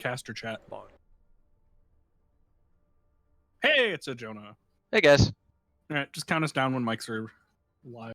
caster chat log. Hey, it's a Jonah. Hey guys. All right, just count us down when mics are live.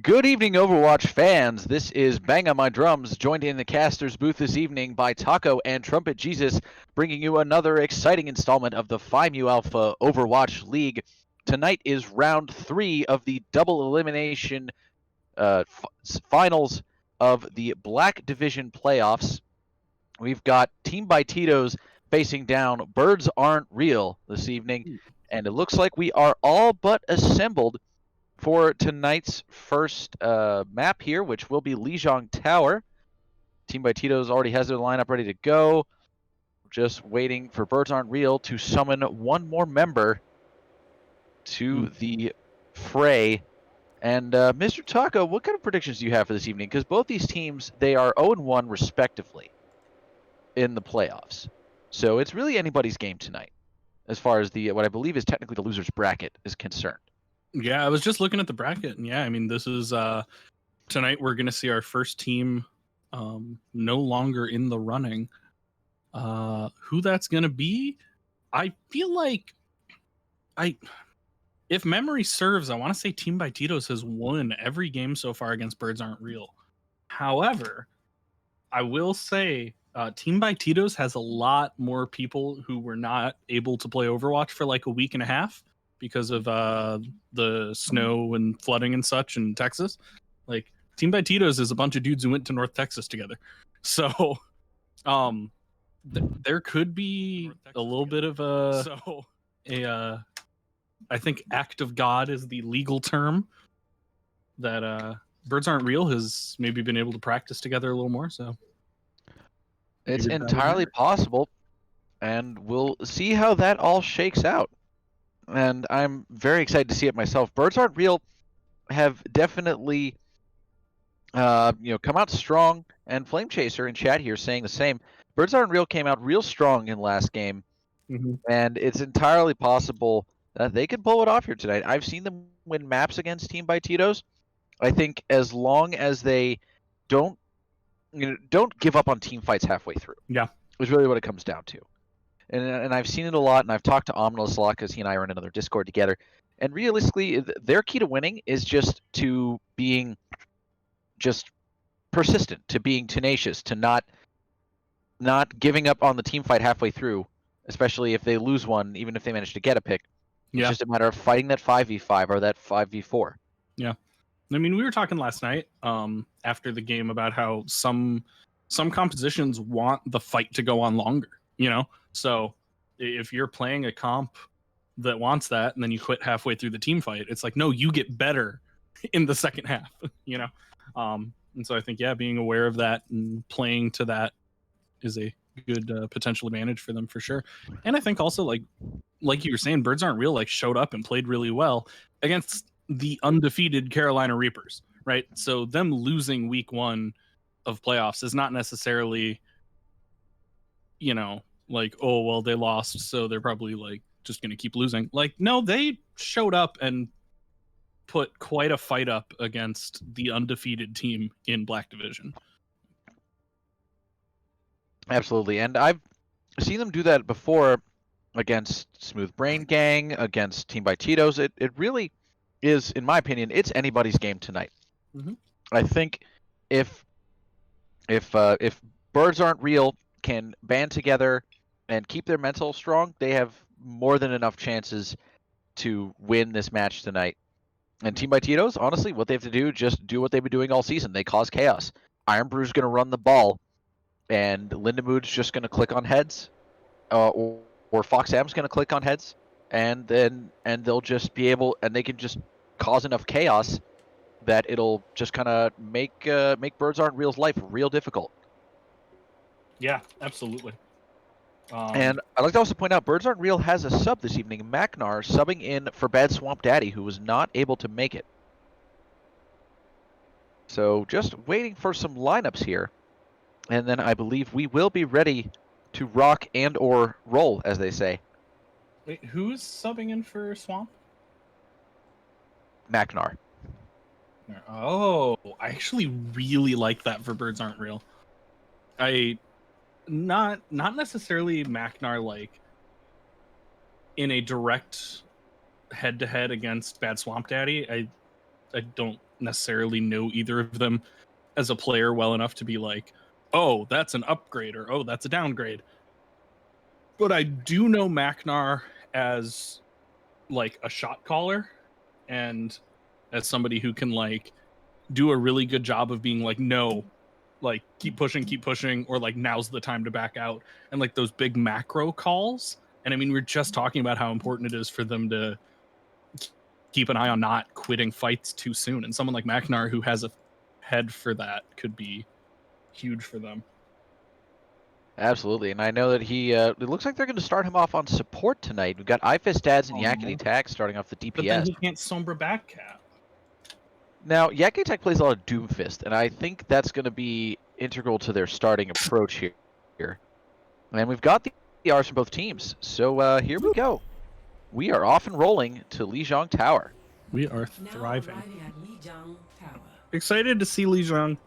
Good evening, Overwatch fans. This is Bang on My Drums, joined in the caster's booth this evening by Taco and Trumpet Jesus, bringing you another exciting installment of the PMAOWL Alpha Overwatch League. Tonight is round 3 of the double elimination finals of the Black Division playoffs. We've got Team by Titos facing down Birds Aren't Real this evening, and it looks like we are all but assembled for tonight's first map here, which will be Lijiang Tower. Team by Titos already has their lineup ready to go. Just waiting for Birds Aren't Real to summon one more member to the fray. And Mr. Taco, what kind of predictions do you have for this evening? Because both these teams, they are 0-1 respectively in the playoffs. So it's really anybody's game tonight, as far as the what I believe is technically the loser's bracket is concerned. Yeah, I was just looking at the bracket, and yeah, I mean, this is tonight we're going to see our first team no longer in the running. Who that's going to be, I feel like if memory serves, I want to say Team by Titos has won every game so far against Birds Aren't Real. However, I will say Team by Titos has a lot more people who were not able to play Overwatch for like a week and a half because of the snow and flooding and such in Texas. Like, Team by Titos is a bunch of dudes who went to North Texas together. So there could be a little bit of a I think act of God is the legal term that Birds Aren't Real has maybe been able to practice together a little more. So it's entirely possible, and we'll see how that all shakes out. And I'm very excited to see it myself. Birds Aren't Real have definitely come out strong, and Flame Chaser in chat here saying the same. Birds Aren't Real came out real strong in last game, and it's entirely possible that they can pull it off here tonight. I've seen them win maps against Team by Titos. I think as long as they don't give up on team fights halfway through. Yeah, is really what it comes down to. And I've seen it a lot, and I've talked to Omnilus a lot because he and I are in another Discord together. And realistically, their key to winning is just to being just persistent, to being tenacious, to not giving up on the team fight halfway through, especially if they lose one, even if they manage to get a pick. It's just a matter of fighting that 5v5 or that 5v4. Yeah. I mean, we were talking last night after the game about how some compositions want the fight to go on longer, So if you're playing a comp that wants that and then you quit halfway through the team fight, it's like, no, you get better in the second half, And so I think, being aware of that and playing to that is a good potential advantage for them for sure. And I think also, like you were saying, Birds Aren't Real showed up and played really well against the undefeated Carolina Reapers, right? So them losing week 1 of playoffs is not necessarily, like, oh, well, they lost, so they're probably just going to keep losing. No, they showed up and put quite a fight up against the undefeated team in Black Division. Absolutely. And I've seen them do that before against Smooth Brain Gang, against Team by Titos. It really is, in my opinion, it's anybody's game tonight. I think if Birds Aren't Real can band together and keep their mental strong, they have more than enough chances to win this match tonight. And Team by Titos, honestly, what they have to do, just do what they've been doing all season. They cause chaos. Iron Brew's going to run the ball, and Lindamood's just going to click on heads, or Fox M's going to click on heads, and they'll just be able, and they can just cause enough chaos that it'll just kind of make Birds Aren't Real's life real difficult. Yeah, absolutely. And I'd like to also point out, Birds Aren't Real has a sub this evening. Macnar subbing in for Bad Swamp Daddy, who was not able to make it. So just waiting for some lineups here, and then I believe we will be ready to rock and or roll, as they say. Wait, who's subbing in for Swamp? Macnar. Oh, I actually really like that for Birds Aren't Real. Not necessarily Macnar like in a direct head-to-head against Bad Swamp Daddy. I don't necessarily know either of them as a player well enough to be like, oh, that's an upgrade, or oh, that's a downgrade. But I do know Macnar as like a shot caller, and as somebody who can like do a really good job of being like, no, like keep pushing, or like now's the time to back out, and like those big macro calls. And I mean, we're just talking about how important it is for them to keep an eye on not quitting fights too soon, and someone like Macnar who has a head for that could be huge for them. Absolutely, and I know that he. It looks like they're going to start him off on support tonight. We've got iFist Dads and Yakety Tag starting off the DPS. But then he can't Sombra back cap. Now, Yakety Tag plays a lot of Doomfist, and I think that's going to be integral to their starting approach here. And we've got the R's from both teams, so here we go. We are off and rolling to Lijiang Tower. We are thriving. Excited to see Lijiang.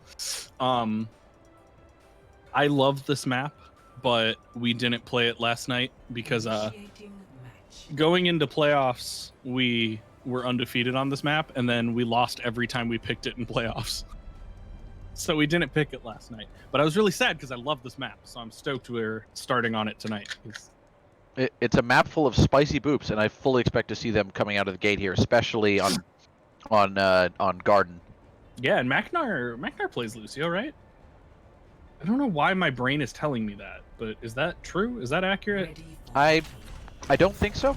I love this map, but we didn't play it last night because going into playoffs, we were undefeated on this map, and then we lost every time we picked it in playoffs. So we didn't pick it last night. But I was really sad because I love this map, so I'm stoked we're starting on it tonight. It's a map full of spicy boops, and I fully expect to see them coming out of the gate here, especially on Garden. Yeah, and Macnar plays Lucio, right? I don't know why my brain is telling me that, but is that true? Is that accurate? I don't think so.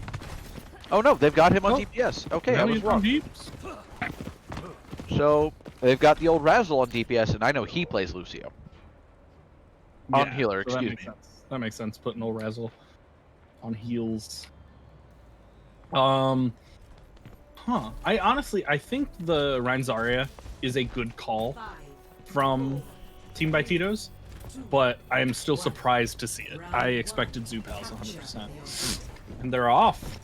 Oh no, they've got him on DPS. Okay, I was wrong. So they've got the old Razzle on DPS, and I know he plays Lucio. On healer, so excuse me. That makes sense, putting old Razzle on heals. I think the Rein Zarya is a good call from Team by Titos, but I am still surprised to see it. I expected Zoopals 100%. And they're off.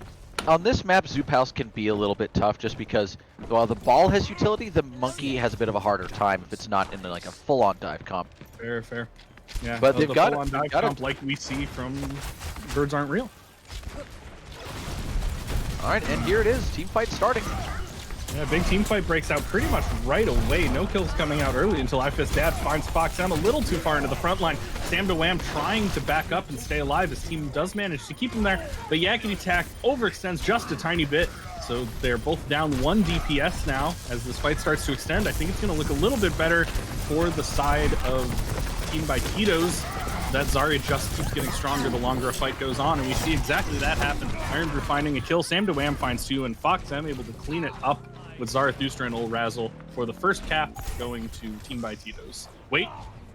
On this map, Zoopals can be a little bit tough just because while the ball has utility, the monkey has a bit of a harder time if it's not in like a full-on dive comp. Fair. Yeah, but they've got full-on dive comp like we see from Birds Aren't Real. All right, and here it is. Team fight starting. Yeah, big team fight breaks out pretty much right away. No kills coming out early until iFist Dad finds Fox M a little too far into the front line. Sam DeWham trying to back up and stay alive. His team does manage to keep him there, but Yakety Tag overextends just a tiny bit. So they're both down 1 DPS now. As this fight starts to extend, I think it's going to look a little bit better for the side of Team by Titos. That Zarya just keeps getting stronger the longer a fight goes on, and we see exactly that happen. Iron Brew finding a kill, Sam DeWham finds 2, and Fox M able to clean it up with Zarathustra and Old Razzle for the first cap going to Team by Titos. Wait.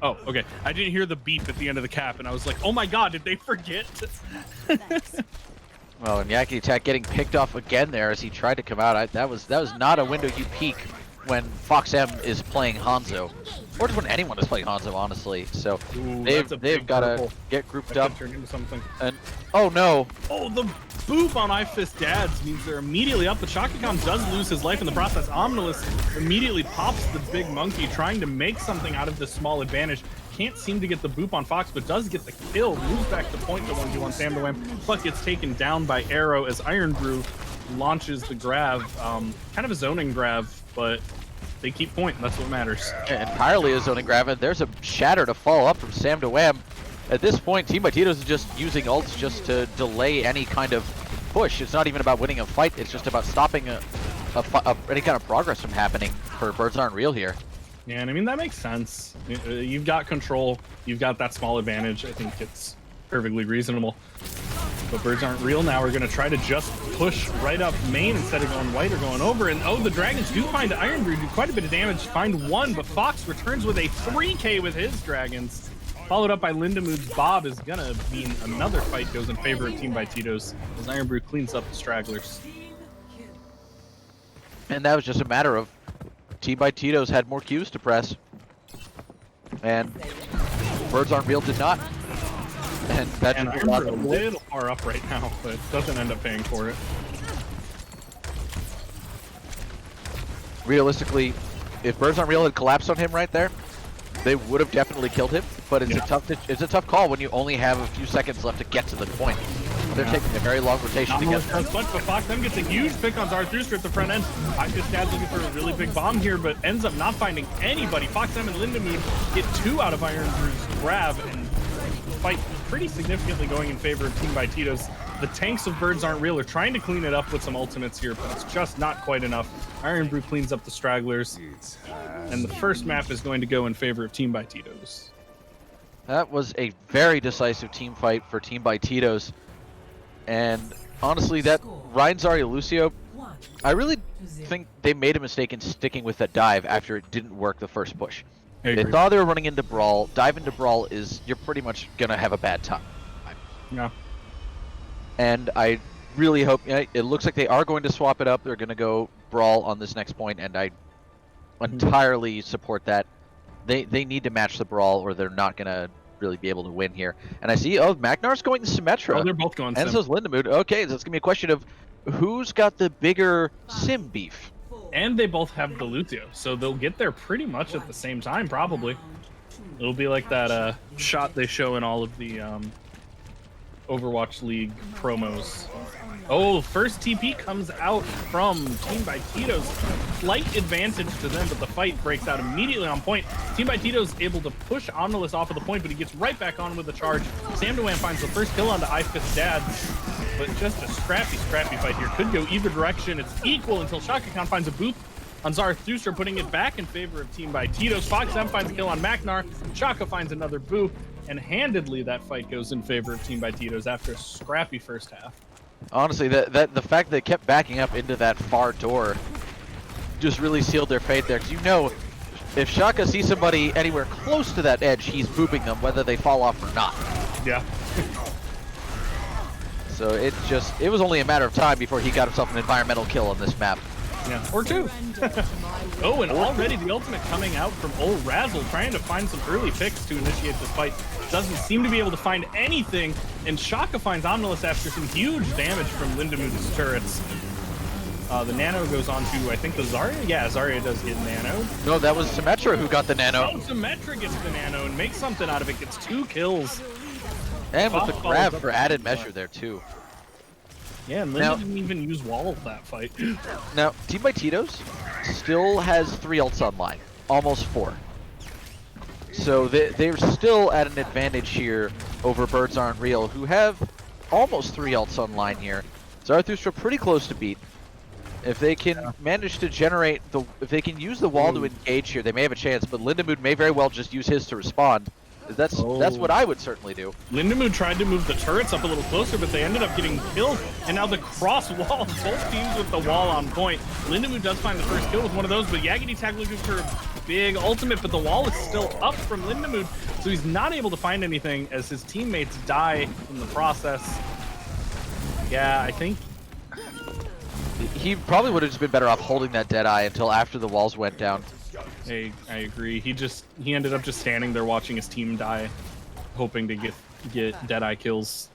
Oh, okay. I didn't hear the beep at the end of the cap, and I was like, oh my god, did they forget? Well, and Yakety Tag getting picked off again there as he tried to come out. That was not a window you peek when Fox M is playing Hanzo, or just when anyone is playing Hanzo, honestly. So they've got to get grouped up. Turn into something. And oh no! Oh, the boop on iFist Dads means they're immediately up. But Shaka Khan does lose his life in the process. Omnilus immediately pops the big monkey, trying to make something out of this small advantage. Can't seem to get the boop on Fox, but does get the kill. Moves back the point to 1v1 Sam DeWham, but gets taken down by Arrow as Iron Brew launches the grab. Kind of a zoning grab, but they keep point, and that's what matters. Entirely a zoning grab, and there's a shatter to follow up from Sam DeWham. At this point, Team by Titos is just using ults just to delay any kind of push. It's not even about winning a fight, it's just about stopping any kind of progress from happening for Birds Aren't Real here. Yeah, and I mean, that makes sense. You've got control. You've got that small advantage. I think it's perfectly reasonable. But birds aren't real now. We're going to try to just push right up main instead of going white or going over. And, oh, the dragons do find Iron Brew, do quite a bit of damage. Find one, but Fox returns with a 3K with his dragons. Followed up by Lindamood's Bob is going to mean another fight goes in favor of Team by Titos as Iron Brew cleans up the stragglers. And that was just a matter of Team by Titos had more Qs to press. And Birds Aren't Real did not. And that should be a little far up right now, but doesn't end up paying for it. Realistically, if Birds Aren't Real had collapsed on him right there, they would have definitely killed him. But it's a tough call when you only have a few seconds left to get to the point. They're taking a very long rotation to get there. But Fox them gets a huge pick on Zarathustra at the front end. Dad's looking for a really big bomb here, but ends up not finding anybody. Fox them and Lindamood get 2 out of Iron Brew's grab and fight pretty significantly going in favor of Team by Titos. The tanks of Birds Aren't Real are trying to clean it up with some ultimates here, but it's just not quite enough. Iron Brew cleans up the stragglers, and the first map is going to go in favor of Team by Titos. That was a very decisive team fight for Team by Titos. And honestly, that Ryan Zarya Lucio, I really think they made a mistake in sticking with that dive after it didn't work the first push. They thought they were running into Brawl. Dive into Brawl is, you're pretty much going to have a bad time. Yeah. And I really hope, it looks like they are going to swap it up. They're going to go Brawl on this next point, and I entirely support that. They need to match the Brawl or they're not going to really be able to win here. And I see, Magnar's going to Symmetra. Oh, they're both going and Sim. So is Lindamood. Okay, so it's going to be a question of who's got the bigger Sim beef. And they both have the Lucio, so they'll get there pretty much at the same time, probably. It'll be like that shot they show in all of the Overwatch League promos. Oh, first TP comes out from Team by Titos. Slight advantage to them, but the fight breaks out immediately on point. Team by Titos able to push Omnilus off of the point, but he gets right back on with the charge. Samdowan finds the first kill onto I5th Dad, but just a scrappy fight here. Could go either direction. It's equal until Shaka Khan finds a boop on Zarathustra, putting it back in favor of Team by Titos. Fox M finds a kill on Magnar. Shaka finds another boop, and handedly that fight goes in favor of Team by Titos after a scrappy first half. Honestly, the fact that they kept backing up into that far door just really sealed their fate there. Because if Shaka sees somebody anywhere close to that edge, he's booping them whether they fall off or not. Yeah. So it was only a matter of time before he got himself an environmental kill on this map. Yeah, or 2. Oh, and already the ultimate coming out from old Razzle, trying to find some early picks to initiate this fight. Doesn't seem to be able to find anything, and Shaka finds Omnilus after some huge damage from Lindamood's turrets. The Nano goes on to, I think, the Zarya? Yeah, Zarya does get Nano. No, that was Symmetra who got the Nano. Oh, Symmetra gets the Nano and makes something out of it, gets 2 kills. And with the grab for added measure there, too. Yeah, and Linda didn't even use wall of that fight. Now, Team by Titos still has 3 ults online, almost 4. So they're still at an advantage here over Birds Aren't Real, who have almost 3 ults online here. Zarathustra pretty close to beat. If they can manage to generate if they can use the wall to engage here, they may have a chance. But Lindamood may very well just use his to respond. That's what I would certainly do. Lindamood tried to move the turrets up a little closer, but they ended up getting killed. And now the cross wall, both teams with the wall on point. Lindamood does find the first kill with one of those, but Yagity Tag looking for a big ultimate, but the wall is still up from Lindamood, so he's not able to find anything as his teammates die in the process. Yeah, I think he probably would have just been better off holding that Deadeye until after the walls went down. I agree. He ended up just standing there watching his team die, hoping to get Deadeye kills.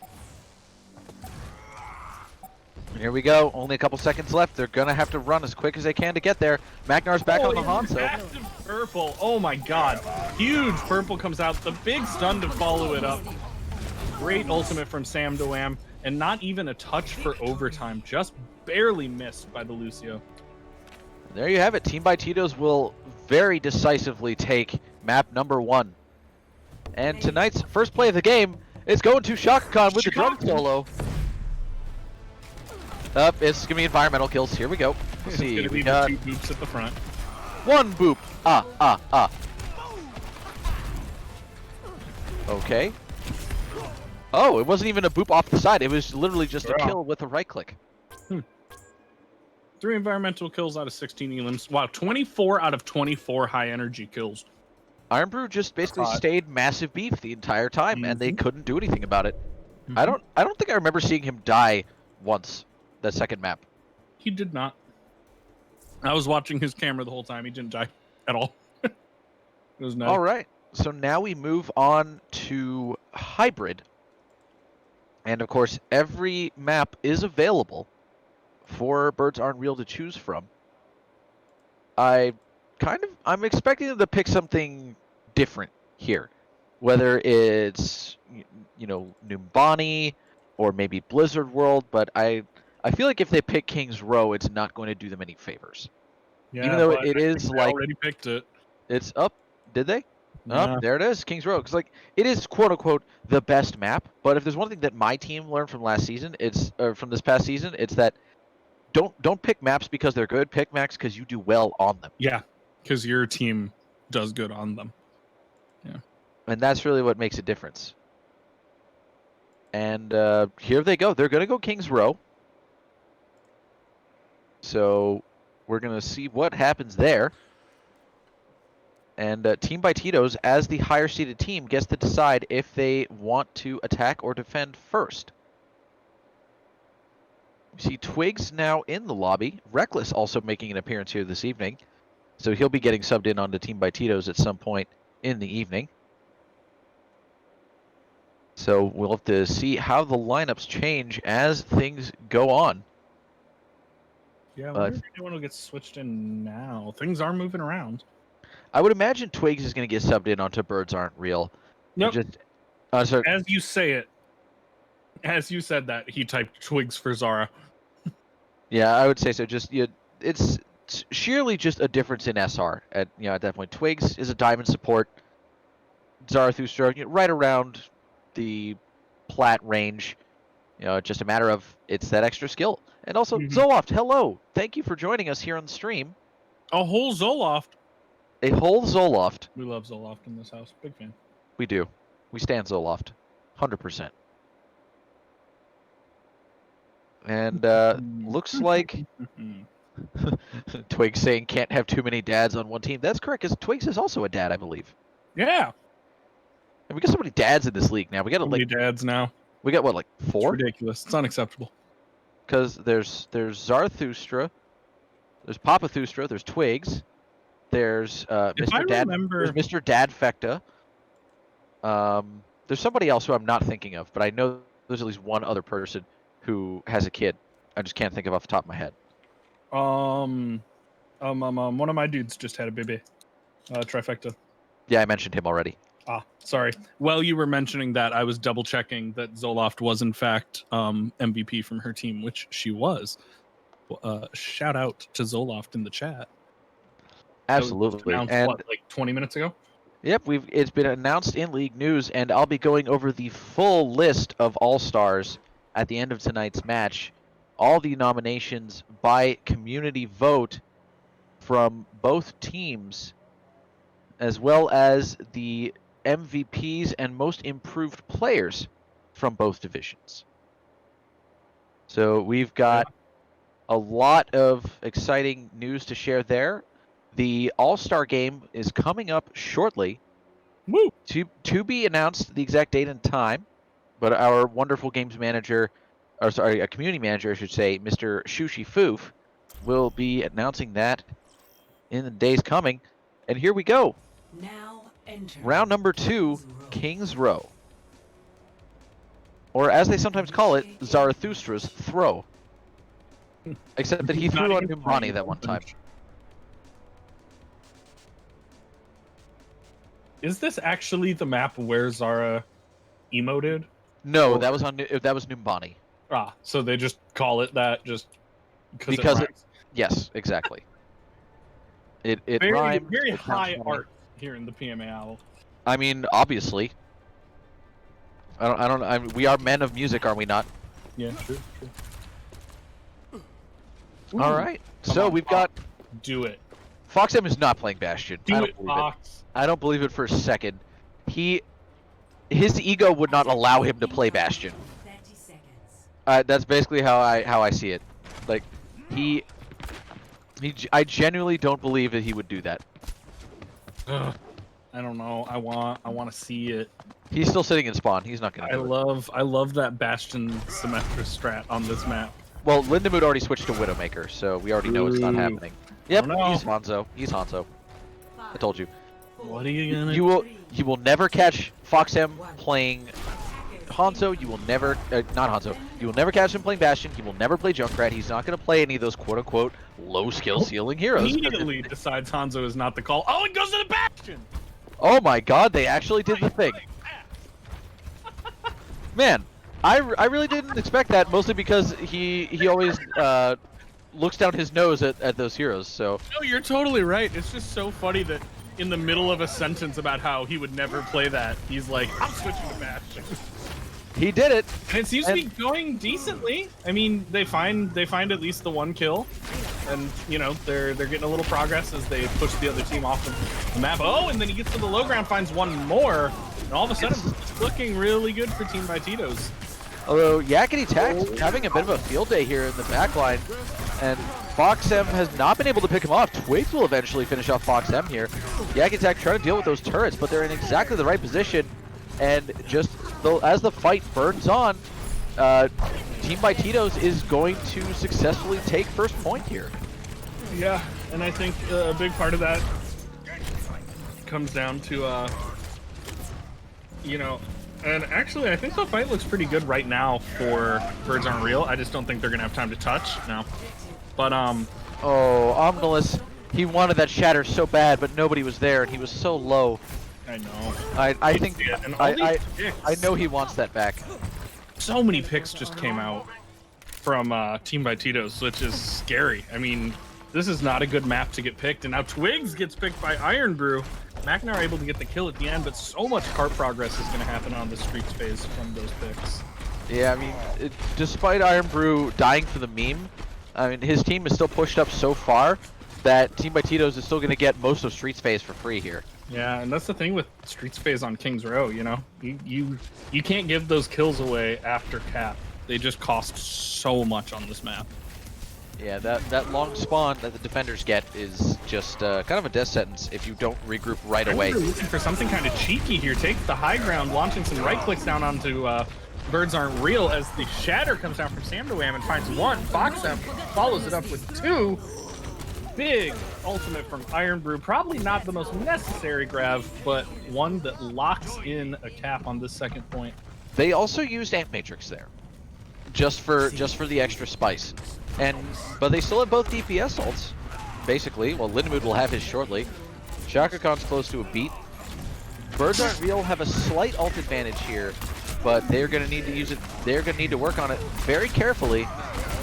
Here we go. Only a couple seconds left. They're gonna have to run as quick as they can to get there. Magnar's back on the Hanzo. Massive purple. Oh my god. Huge purple comes out. The big stun to follow it up. Great ultimate from Sam Doam, and not even a touch for overtime. Just barely missed by the Lucio. There you have it. Team by Titos will very decisively take map number 1. And tonight's first play of the game is going to Shaka Khan with the drum solo. It's going to be environmental kills. Here we go. Let's see. It's going to be the 2 boops at the front. 1 boop. Okay. Oh, it wasn't even a boop off the side. It was literally just a kill with a right click. 3 environmental kills out of 16 elims. Wow, 24 out of 24 high energy kills. Iron Brew just basically stayed massive beef the entire time, and they couldn't do anything about it. I don't think I remember seeing him die once that second map. He did not. I was watching his camera the whole time. He didn't die at all. It was nice. All right. So now we move on to hybrid. And of course, every map is available for Birds Aren't Real to choose from. I'm expecting them to pick something different here. Whether it's, you know, Numbani or maybe Blizzard World, but I feel like if they pick King's Row, it's not going to do them any favors. Yeah, even though it is they like already picked it. It's up. Did they? Yeah. Oh, there it is, King's Row. Because like it is quote unquote the best map. But if there's one thing that my team learned from last season, from this past season, it's that don't pick maps because they're good. Pick maps because you do well on them. Yeah, because your team does good on them. Yeah, and that's really what makes a difference. And here they go. They're gonna go King's Row. So we're gonna see what happens there. And Team by Titos, as the higher seeded team, gets to decide if they want to attack or defend first. You see Twigs now in the lobby. Reckless also making an appearance here this evening. So he'll be getting subbed in onto Team by Titos at some point in the evening. So we'll have to see how the lineups change as things go on. Yeah, I wonder if anyone will get switched in now. Things are moving around. I would imagine Twigs is going to get subbed in onto Birds Aren't Real. Nope. As you say it, as you said that, he typed Twigs for Zara. Yeah, I would say so. Just it's sheerly just a difference in SR at that point. Twigs is a diamond support. Zarathustra, right around the plat range. Just a matter of it's that extra skill. And also Zoloft, hello, thank you for joining us here on the stream. A whole Zoloft. A whole Zoloft. We love Zoloft in this house. Big fan. We do. We stand Zoloft. 100%. And looks like Twigs saying can't have too many dads on one team. That's correct, because Twigs is also a dad, I believe. Yeah. And we got so many dads in this league now. We got many dads now. We got what, like 4? It's ridiculous. It's unacceptable. Because there's Zarathustra, there's Papathustra, there's Twigs, there's Mr. Dad, there's Mr. Dadfecta. There's somebody else who I'm not thinking of, but I know there's at least one other person who has a kid. I just can't think of off the top of my head. One of my dudes just had a baby. Trifecta. Yeah, I mentioned him already. Sorry. While you were mentioning that, I was double checking that Zoloft was in fact MVP from her team, which she was. Shout out to Zoloft in the chat. Absolutely. And what, like 20 minutes ago? Yep, it's been announced in League News, and I'll be going over the full list of All-Stars at the end of tonight's match. All the nominations by community vote from both teams, as well as the MVPs and most improved players from both divisions. So we've got a lot of exciting news to share there. The All-Star game is coming up shortly. Woo! To be announced the exact date and time, but our wonderful games manager, or sorry, a community manager, I should say, Mr. Shushi Foof, will be announcing that in the days coming. And here we go. Now round number 2, King's Row. Or as they sometimes call it, Zarathustra's Throw. Except that he threw on Numbani that one time. Is this actually the map where Zara emoted? No, that was Numbani. So they just call it that just because yes, exactly. It rhymes. Very high art here in the PMAOWL. I mean, obviously. We are men of music, are we not? Yeah, true. All right. So we've got do it. Foxem is not playing Bastion. I don't believe Fox. it. I don't believe it for a second. His ego would not allow him to play Bastion. 30 seconds. That's basically how I see it. Like, I genuinely don't believe that he would do that. Ugh. I don't know. I want to see it. He's still sitting in spawn. He's not gonna do it. I love that Bastion Symmetra strat on this map. Well, Lindemood already switched to Widowmaker, so we already know it's not Ooh. happening. Yep, Oh, no. he's Hanzo. He's Hanzo. I told you. What are you gonna? You will never catch Foxem playing Hanzo. You will never not Hanzo. You will never catch him playing Bastion. He will never play Junkrat. He's not going to play any of those quote unquote low skill ceiling heroes. Immediately decides Hanzo is not the call. Oh, it goes to the Bastion. Oh my God! They actually did the thing. Man, I really didn't expect that. Mostly because he always looks down his nose at those heroes. So No, you're totally right. It's just so funny that in the middle of a sentence about how he would never play that, he's like, I'm switching to Bastion. he did it. And it seems to be going decently. I mean, they find at least the one kill, and you know they're getting a little progress as they push the other team off of the map. Oh, and then he gets to the low ground, finds one more, and all of a sudden it's looking really good for Team by Titos. Although Yakety Tax having a bit of a field day here in the backline, and Foxem has not been able to pick him off. Twigs will eventually finish off Foxem here. Yakety Tax trying to deal with those turrets, but they're in exactly the right position. And just as the fight burns on, Team by Titos is going to successfully take first point here. Yeah, and I think a big part of that comes down to, you know, and actually I think the fight looks pretty good right now for Birds Aren't Real. I just don't think they're gonna have time to touch now. But Oh, Omnilus, he wanted that shatter so bad, but nobody was there, and he was so low. I know. I think And all these picks, I know he wants that back. so many picks just came out from Team by Titos, which is scary. I mean, this is not a good map to get picked, and now Twigs gets picked by Iron Brew. Magnar able to get the kill at the end, but so much cart progress is going to happen on the streets phase from those picks. Yeah, I mean, despite Iron Brew dying for the meme, I mean, his team is still pushed up so far that Team by Titos is still going to get most of Streets phase for free here. Yeah, and that's the thing with Streets phase on King's Row, you know? You can't give those kills away after cap. They just cost so much on this map. Yeah, that long spawn that the defenders get is just kind of a death sentence if you don't regroup right away. I'm looking for something kind of cheeky here. Take the high ground, launching some right clicks down onto Birds Aren't Real as the Shatter comes down from Samdoam and finds one. Foxem follows it up with two. Big ultimate from Iron Brew. Probably not the most necessary grab, but one that locks in a cap on this second point. They also used Amp Matrix there, just for the extra spice, but they still have both DPS ults, basically. Well, Lindemood will have his shortly. Shaka Khan's close to a beat. Birds Aren't Real have a slight ult advantage here, but they're going to need to use it. They're going to need to work on it very carefully,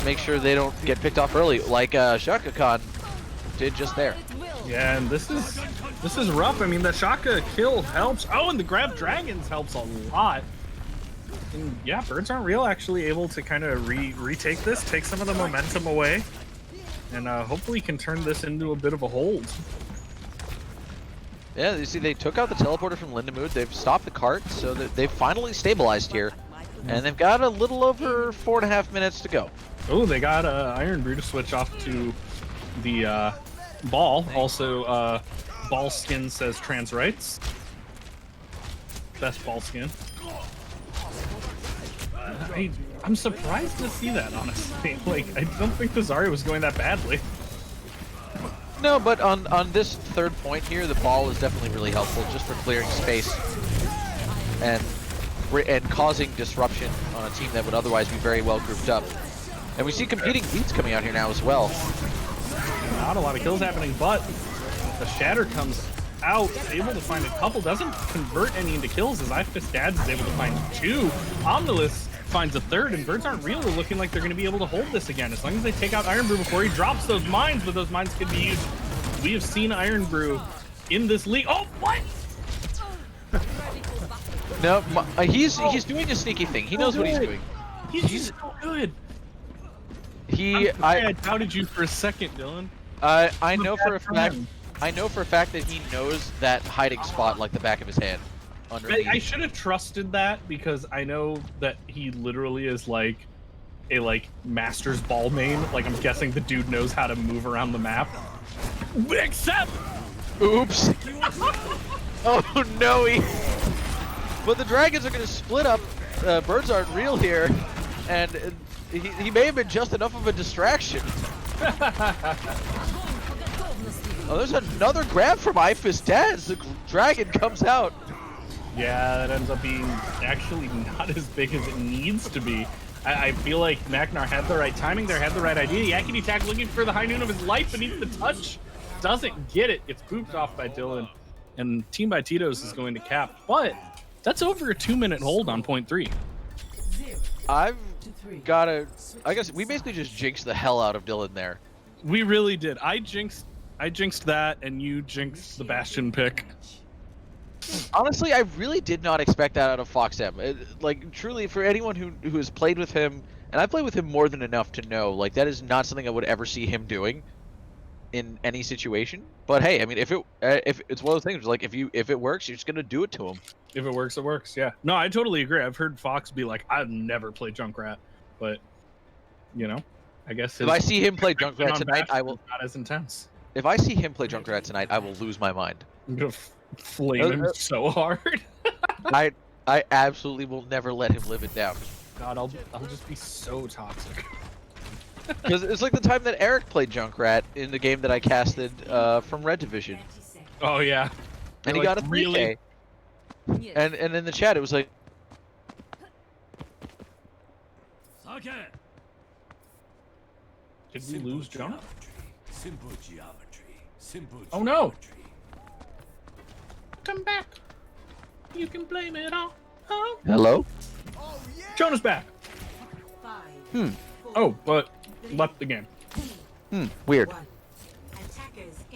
make sure they don't get picked off early, like Shaka Khan did just there. Yeah, and this is rough. I mean, the Shaka kill helps. Oh, and the grab dragons helps a lot. And yeah, Birds Aren't Real actually able to kind of retake this, take some of the momentum away, and hopefully can turn this into a bit of a hold. Yeah, you see, they took out the teleporter from Lindemood. They've stopped the cart, so they've finally stabilized here, and they've got a little over 4.5 minutes to go. Oh, they got Iron Brew to switch off to the ball. Also, ball skin says trans rights. Best ball skin. I'm surprised to see that, honestly. Like, I don't think the Zarya was going that badly. No, but on this third point here, the ball is definitely really helpful, just for clearing space and causing disruption on a team that would otherwise be very well grouped up. And we see competing beats coming out here now as well. Not a lot of kills happening, but the Shatter comes out, able to find a couple, doesn't convert any into kills, as Dads is able to find two. Omnilus finds a third, and Birds Aren't Real are looking like they're going to be able to hold this again, as long as they take out Iron Brew before he drops those mines, but those mines can be used. We have seen Iron Brew in this league. Oh, what? No, he's doing a sneaky thing. He knows what he's doing. He's so good. I doubted you for a second, Dylan. I know for a fact I know for a fact that he knows that hiding spot like the back of his hand. I should have trusted that because I know that he literally is like a master's ball main. Like I'm guessing the dude knows how to move around the map. Except, oops. Oh no, but the dragons are gonna split up. Birds aren't real here, and he may have been just enough of a distraction. Oh, there's another grab from Ifis. The dragon comes out. Yeah, that ends up being actually not as big as it needs to be. I feel like Magnar had the right timing there, had the right idea. Yakety attack looking for the high noon of his life, but needs the touch. Doesn't get it. Gets pooped off by Dylan. And Team by Titos is going to cap. But that's over a 2-minute hold on point 3. I've got to... I guess we basically just jinxed the hell out of Dylan there. We really did. I jinxed that, and you jinxed the Bastion pick. Honestly, I really did not expect that out of FoxM. Like, truly, for anyone who has played with him, and I've played with him more than enough to know, like, that is not something I would ever see him doing in any situation. But hey, I mean, if it's one of those things, like, if it works, you're just gonna do it to him. If it works, it works. Yeah. No, I totally agree. I've heard Fox be like, "I've never played Junkrat," but you know, I guess if I see him play Junkrat tonight, I will. Not as intense. If I see him play Junkrat tonight, I will lose my mind. I'm gonna flame him so hard. I absolutely will never let him live it down. God, I'll just be so toxic. Because it's like the time that Eric played Junkrat in the game that I casted from Red Division. Oh yeah. And he got a 3K. Really? And in the chat it was like, did we lose Jonah? Simple geometry. Simple oh no! Come back. You can blame it all. Oh. Hello? Jonah's back. Oh, but left the game. Weird.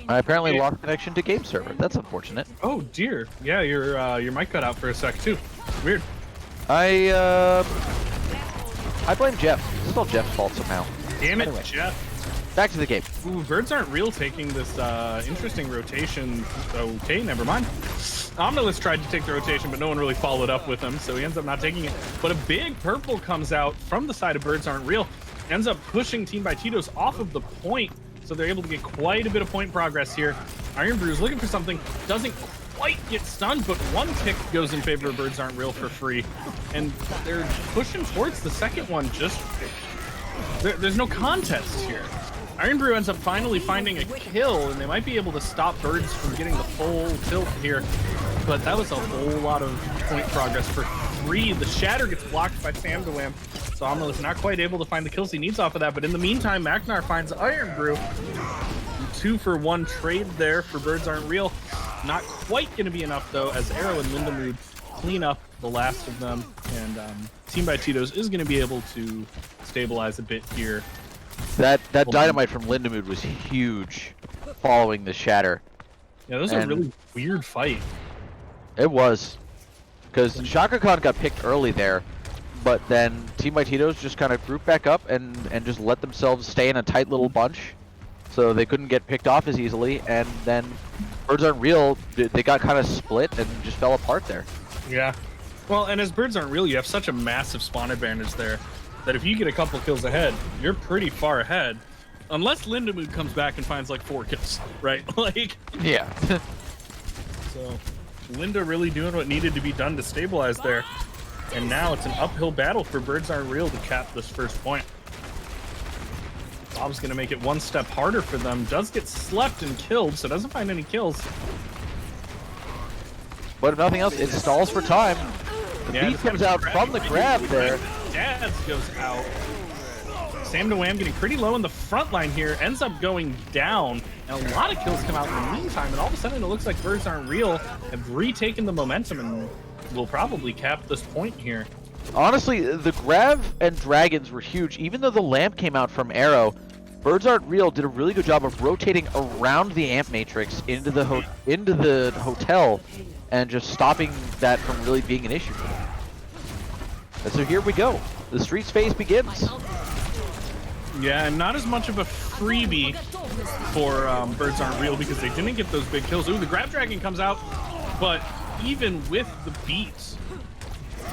I apparently lost connection to game server. That's unfortunate. Oh dear. Yeah, your mic cut out for a sec too. Weird. I blame Jeff. It's all Jeff's fault somehow. Damn it, anyway, Jeff. Back to the game. Ooh, Birds Aren't Real taking this interesting rotation. Okay, never mind. Omnilus tried to take the rotation, but no one really followed up with him, so he ends up not taking it. But a big purple comes out from the side of Birds Aren't Real, ends up pushing Team by Titos off of the point, so they're able to get quite a bit of point progress here. Iron Brew's looking for something, doesn't quite get stunned, but one tick goes in favor of Birds Aren't Real for free. And they're pushing towards the second one, just... There's no contest here. Iron Brew ends up finally finding a kill, and they might be able to stop Birds from getting the full tilt here. But that was a whole lot of point progress for free. The Shatter gets blocked by Sam DeWam, so Omnilus not quite able to find the kills he needs off of that. But in the meantime, Magnar finds Iron Brew. 2-for-1 trade there for Birds Aren't Real. Not quite going to be enough, though, as Arrow and Lindamood clean up the last of them. And Team by Titos is going to be able to stabilize a bit here. That dynamite from Lindamood was huge following the Shatter. Yeah, that was a really weird fight. It was. Because Shaka Khan got picked early there, but then Team by Titos just kind of grouped back up and just let themselves stay in a tight little bunch, so they couldn't get picked off as easily, and then Birds Aren't Real, they got kind of split and just fell apart there. Yeah. Well, and as Birds Aren't Real, you have such a massive spawn advantage there that if you get a couple kills ahead, you're pretty far ahead. Unless Lindamood comes back and finds like 4 kills, right? Like, yeah. So Linda really doing what needed to be done to stabilize there. And now it's an uphill battle for Birds Aren't Real to cap this first point. Bob's gonna make it one step harder for them. Does get slept and killed, so doesn't find any kills. But if nothing else, it stalls for time. The beat comes out from the grab there. Dads goes out. Sam DeWam getting pretty low in the front line here, ends up going down, and a lot of kills come out in the meantime, and all of a sudden it looks like Birds Aren't Real have retaken the momentum and will probably cap this point here. Honestly, the grab and dragons were huge. Even though the lamp came out from Arrow, Birds Aren't Real did a really good job of rotating around the amp matrix into the hotel and just stopping that from really being an issue for them. And so here we go. The streets phase begins. Yeah, and not as much of a freebie for Birds Aren't Real because they didn't get those big kills. Ooh, the Grab Dragon comes out, but even with the beats,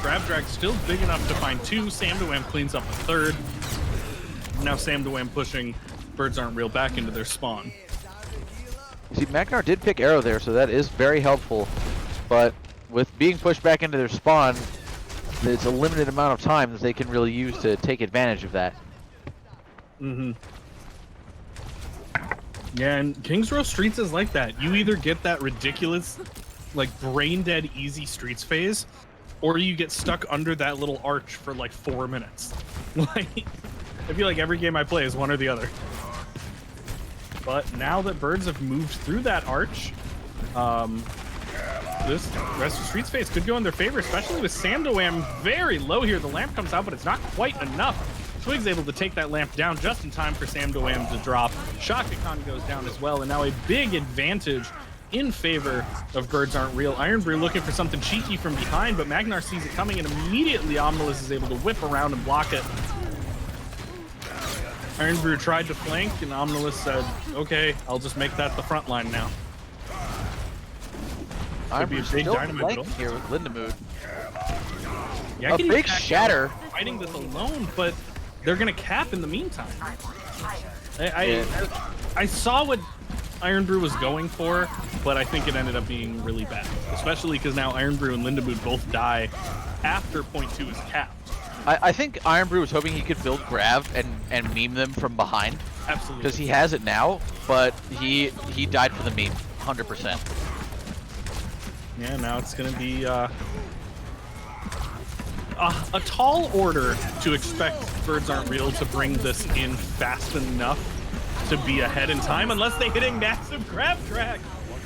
Grab Drag still big enough to find 2. Sam DeWham cleans up a 3rd. Now Sam DeWham pushing Birds Aren't Real back into their spawn. See, Magnar did pick Arrow there, so that is very helpful. But with being pushed back into their spawn, there's a limited amount of time that they can really use to take advantage of that. Mm-hmm. Yeah, and Kings Row Streets is like that. You either get that ridiculous, like, brain-dead easy Streets phase, or you get stuck under that little arch for, like, 4 minutes. Like, I feel like every game I play is one or the other. But now that Birds have moved through that arch, this rest of Streets phase could go in their favor, especially with Sam DeWham very low here. The lamp comes out, but it's not quite enough. Twig's able to take that lamp down just in time for Sam DeWham to drop. Shaka Khan goes down as well, and now a big advantage in favor of Birds Aren't Real. Iron Brew looking for something cheeky from behind, but Magnar sees it coming, and immediately Omnilus is able to whip around and block it. Iron Brew tried to flank, and Omnilus said, okay, I'll just make that the front line now. Iron Brew still flanking here with Lindamood. Yeah, a big shatter. Fighting this alone, but they're going to cap in the meantime. I saw what Iron Brew was going for, but I think it ended up being really bad. Especially because now Iron Brew and Lindamood both die after point 2 is capped. I think Iron Brew was hoping he could build Grav and meme them from behind. Absolutely. Because he has it now, but he died for the meme, 100%. Yeah, now it's going to be a tall order to expect Birds Aren't Real to bring this in fast enough to be ahead in time, unless they hit a massive grab track.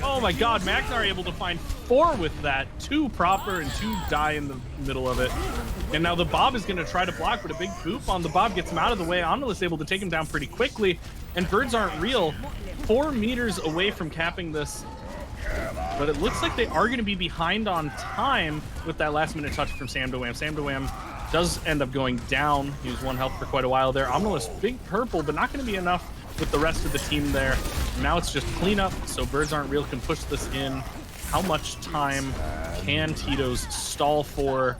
Oh my god, Magnar able to find 4 with that, 2 proper and 2 die in the middle of it. And now the Bob is going to try to block, but a big boop on the Bob gets him out of the way. Omnilus able to take him down pretty quickly, and Birds Aren't Real 4 meters away from capping this. But it looks like they are going to be behind on time with that last minute touch from Sam DeWham. Sam DeWham does end up going down. He was 1 health for quite a while there. Omnilus big purple, but not going to be enough with the rest of the team there. Now it's just cleanup, so Birds Aren't Real can push this in. How much time can Titos stall for?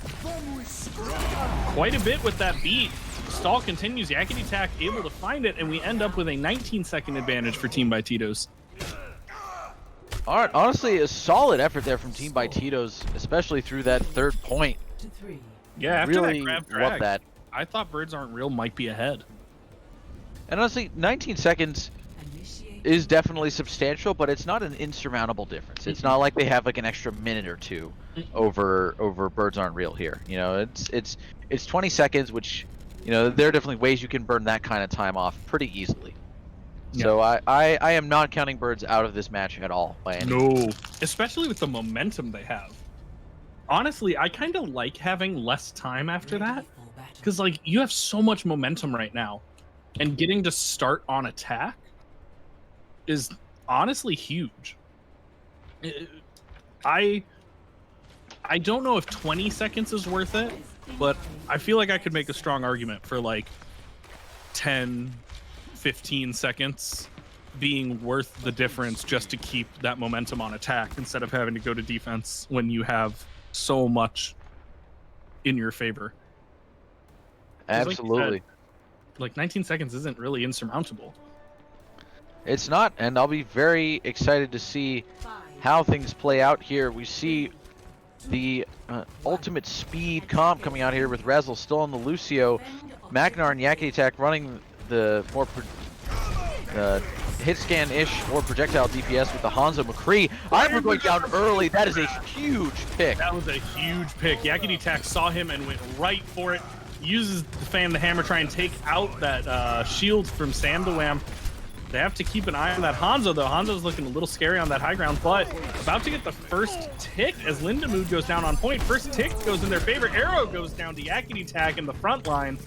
Quite a bit with that beat. Stall continues. Yakety Tack able to find it, and we end up with a 19-second advantage for Team by Titos. All right, honestly, a solid effort there from Team by Titos, especially through that 3rd point. Yeah, after really that grab drag, love that. I thought Birds Aren't Real might be ahead. And honestly, 19 seconds is definitely substantial, but it's not an insurmountable difference. It's not like they have like an extra minute or 2 over Birds Aren't Real here. You know, it's 20 seconds, which, you know, there are definitely ways you can burn that kind of time off pretty easily. Yeah. So I am not counting Birds out of this match at all by any means. Especially with the momentum they have. Honestly, I kind of like having less time after that, because like you have so much momentum right now, and getting to start on attack is honestly huge. I don't know if 20 seconds is worth it, but I feel like I could make a strong argument for like 10, 15 seconds being worth the difference just to keep that momentum on attack instead of having to go to defense when you have so much in your favor. Absolutely. Like 19 seconds isn't really insurmountable. It's not, and I'll be very excited to see how things play out here. We see the ultimate speed comp coming out here with Razzle still on the Lucio. Magnar and Yakety Tack running the more hit scan-ish or projectile DPS with the Hanzo McCree. I'm going down early. That is a huge pick. That was a huge pick. Yakety Tack saw him and went right for it. Uses the Fan the Hammer, try and take out that shield from Sam DeWham. They have to keep an eye on that Hanzo, though. Hanzo's looking a little scary on that high ground, but about to get the first tick as Lindamood goes down on point. First tick goes in their favor. Arrow goes down to Yakety Tack in the front line.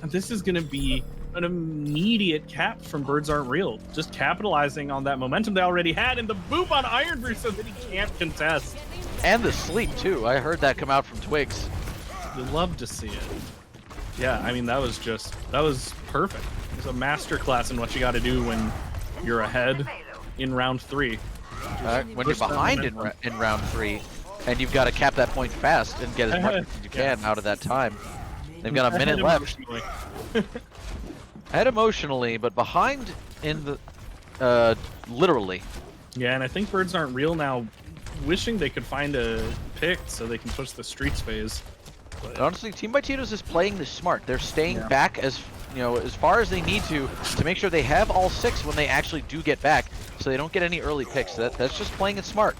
And this is going to be an immediate cap from Birds Aren't Real. Just capitalizing on that momentum they already had, and the boop on Iron Brew so that he can't contest. And the sleep, too. I heard that come out from Twigs. You love to see it. Yeah, I mean, that was perfect. It was a masterclass in what you got to do when you're ahead in round 3. When you're behind in round 3, and you've got to cap that point fast and get as much as you can out of that time. They've got a minute left. Ahead emotionally, but behind in the literally. Yeah, and I think Birds Aren't Real now, wishing they could find a pick so they can push the streets phase. But honestly, Team by Titos is playing this smart. They're staying back as as far as they need to make sure they have all 6 when they actually do get back, so they don't get any early picks. That's just playing it smart,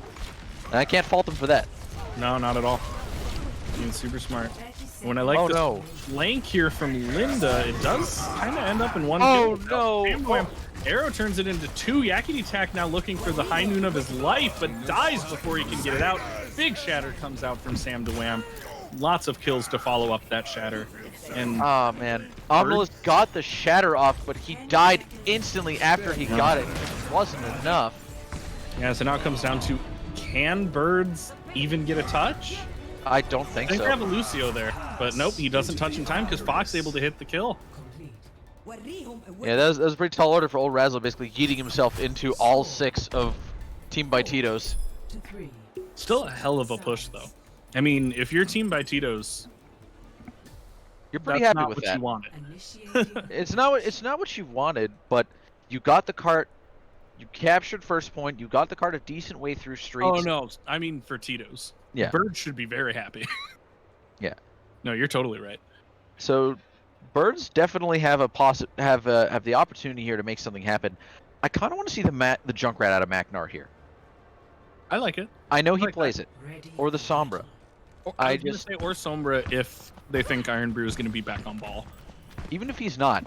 and I can't fault them for that. No, not at all. Being super smart. When I like the flank here from Linda, it does kind of end up in 1 Oh kill. no! Arrow turns it into 2. Yakety Tak now looking for the high noon of his life, but dies before he can get it out. Big shatter comes out from Sam DeWham. Lots of kills to follow up that shatter. And oh man, Omnilus got the shatter off, but he died instantly after he got it. It wasn't enough. Yeah, so now it comes down to, can Birds even get a touch? I don't think so. They have a Lucio there, but nope, he doesn't touch in time because Fox able to hit the kill. Yeah, that was a pretty tall order for old Razzle, basically yeeting himself into all 6 of Team by Titos. Still a hell of a push, though. I mean, if you're Team by Titos, you're pretty happy with that. You wanted. It's not what you wanted, but you got the cart. You captured first point. You got the cart a decent way through streets. Oh no, I mean for Titos. Yeah. Birds should be very happy. Yeah. No, you're totally right. So, Birds definitely have the opportunity here to make something happen. I kind of want to see the Junkrat out of Maknar here. I like it. I know he plays it, or the Sombra. I just say or Sombra if they think Iron Brew is going to be back on ball. Even if he's not,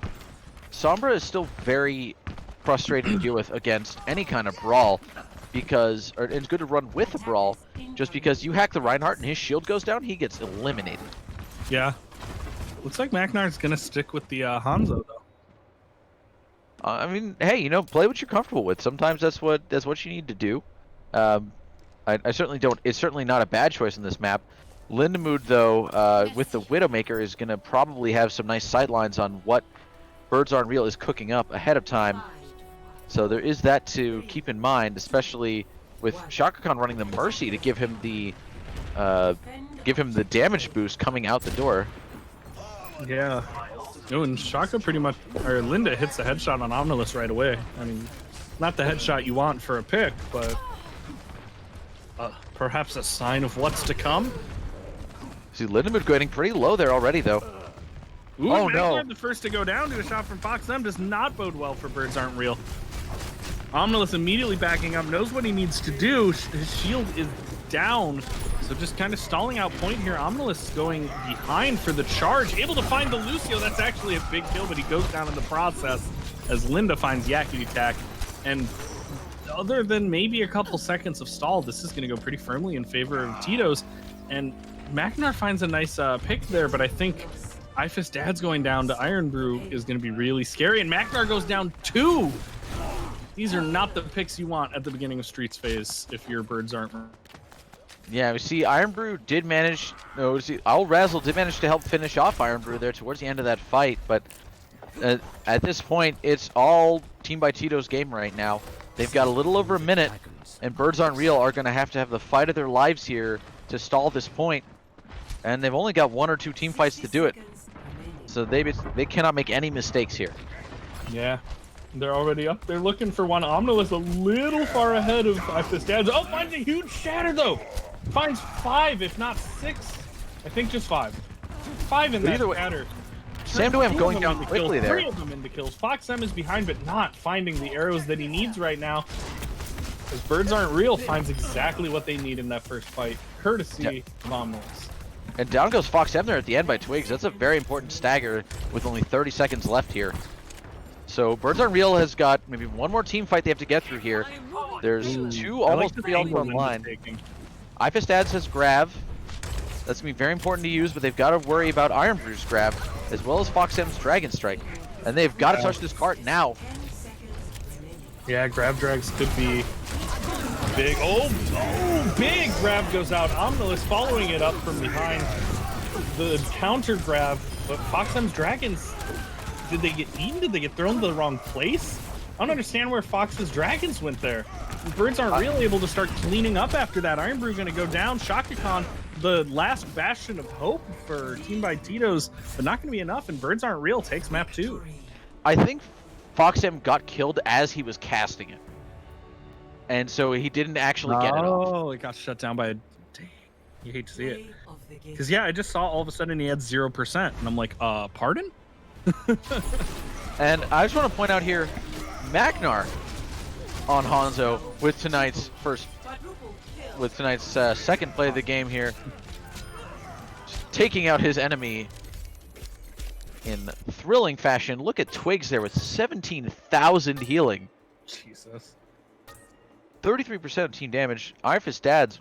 Sombra is still very frustrating to deal with against any kind of brawl, because it's good to run with a brawl, just because you hack the Reinhardt and his shield goes down, he gets eliminated. Yeah. Looks like Maknar's going to stick with the Hanzo though. I mean, hey, play what you're comfortable with. Sometimes that's what you need to do. I certainly don't. It's certainly not a bad choice in this map. Lindemood, though, with the Widowmaker, is going to probably have some nice sightlines on what Birds Aren't Real is cooking up ahead of time. So there is that to keep in mind, especially with Shaka Khan running the Mercy to give him the damage boost coming out the door. Yeah. Oh, and Shaka Linda hits the headshot on Omnilus right away. I mean, not the headshot you want for a pick, but perhaps a sign of what's to come. See, Lindemood getting pretty low there already, though. Ooh, oh no! The first to go down to a shot from Fox M does not bode well for Birds Aren't Real. Omnilus immediately backing up, knows what he needs to do. His shield is down, so just kind of stalling out point here. Omnilus going behind for the charge, able to find the Lucio. That's actually a big kill, but he goes down in the process as Linda finds Yakety Tak. And other than maybe a couple seconds of stall, this is going to go pretty firmly in favor of Titos. And Maknar finds a nice pick there, but I think Ifis Dad's going down to Iron Brew is going to be really scary. And Maknar goes down 2. These are not the picks you want at the beginning of Streets phase if your Birds Aren't. Yeah, we see Iron Brew did manage. No, Owl Razzle did manage to help finish off Iron Brew there towards the end of that fight, but at this point, it's all Team by Titos game right now. They've got a little over a minute, and Birds Aren't Real are going to have the fight of their lives here to stall this point, and they've only got 1 or 2 team fights to do it, so they cannot make any mistakes here. Yeah. They're already up. They're looking for one. Omnilus a little far ahead of Ifis Dad's. Oh, finds a huge shatter though. Finds 5, if not 6. I think just 5. 5 in that shatter. Sam DeWham going down quickly there. 3 of them into kills. Fox M is behind, but not finding the arrows that he needs right now. Because Birds Aren't Real finds exactly what they need in that first fight, courtesy of Omnilus. And down goes Fox M there at the end by Twigs. That's a very important stagger with only 30 seconds left here. So Birds Aren't Real has got maybe 1 more team fight they have to get through here. There's 2 almost 3 on one line. Ifis Dads has Grav. That's going to be very important to use, but they've got to worry about Iron Brew's Grav, as well as Fox M's Dragon Strike. And they've got to touch this cart now. Yeah, Grav Drags could be big. Oh, big grab goes out. Omnilus following it up from behind. The counter grab But Foxem's dragons, did they get eaten? Did they get thrown to the wrong place? I don't understand where Fox's dragons went there. Birds aren't really able to start cleaning up after that. Iron Brew going to go down. Shaka Khan, the last bastion of hope for Team by Titos, but not going to be enough. And Birds Aren't Real takes map 2. I think Foxem got killed as he was casting it. And so he didn't actually get it off. Oh, it got shut down by a... Dang, you hate to see it. Because, yeah, I just saw all of a sudden he had 0%. And I'm like, pardon? And I just want to point out here, Magnar on Hanzo with tonight's second play of the game here, just taking out his enemy in thrilling fashion. Look at Twigs there with 17,000 healing. Jesus. 33% of team damage. Iron Fist Dad's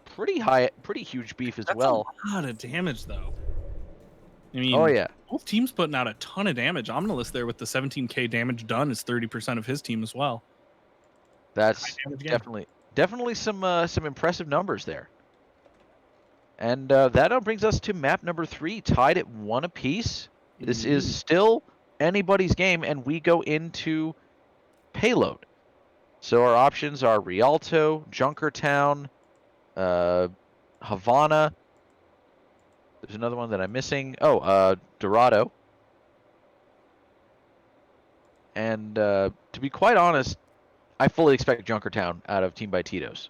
pretty high, pretty huge beef as well. That's a lot of damage, though. I mean, oh yeah, both teams putting out a ton of damage. Omnilus there with the 17k damage done is 30% of his team as well. That's definitely some impressive numbers there. And that now brings us to map number 3, tied at 1 apiece. This is still anybody's game, and we go into payload. So our options are Rialto, Junkertown, Havana. There's another one that I'm missing. Oh, Dorado. And to be quite honest, I fully expect Junkertown out of Team by Titos.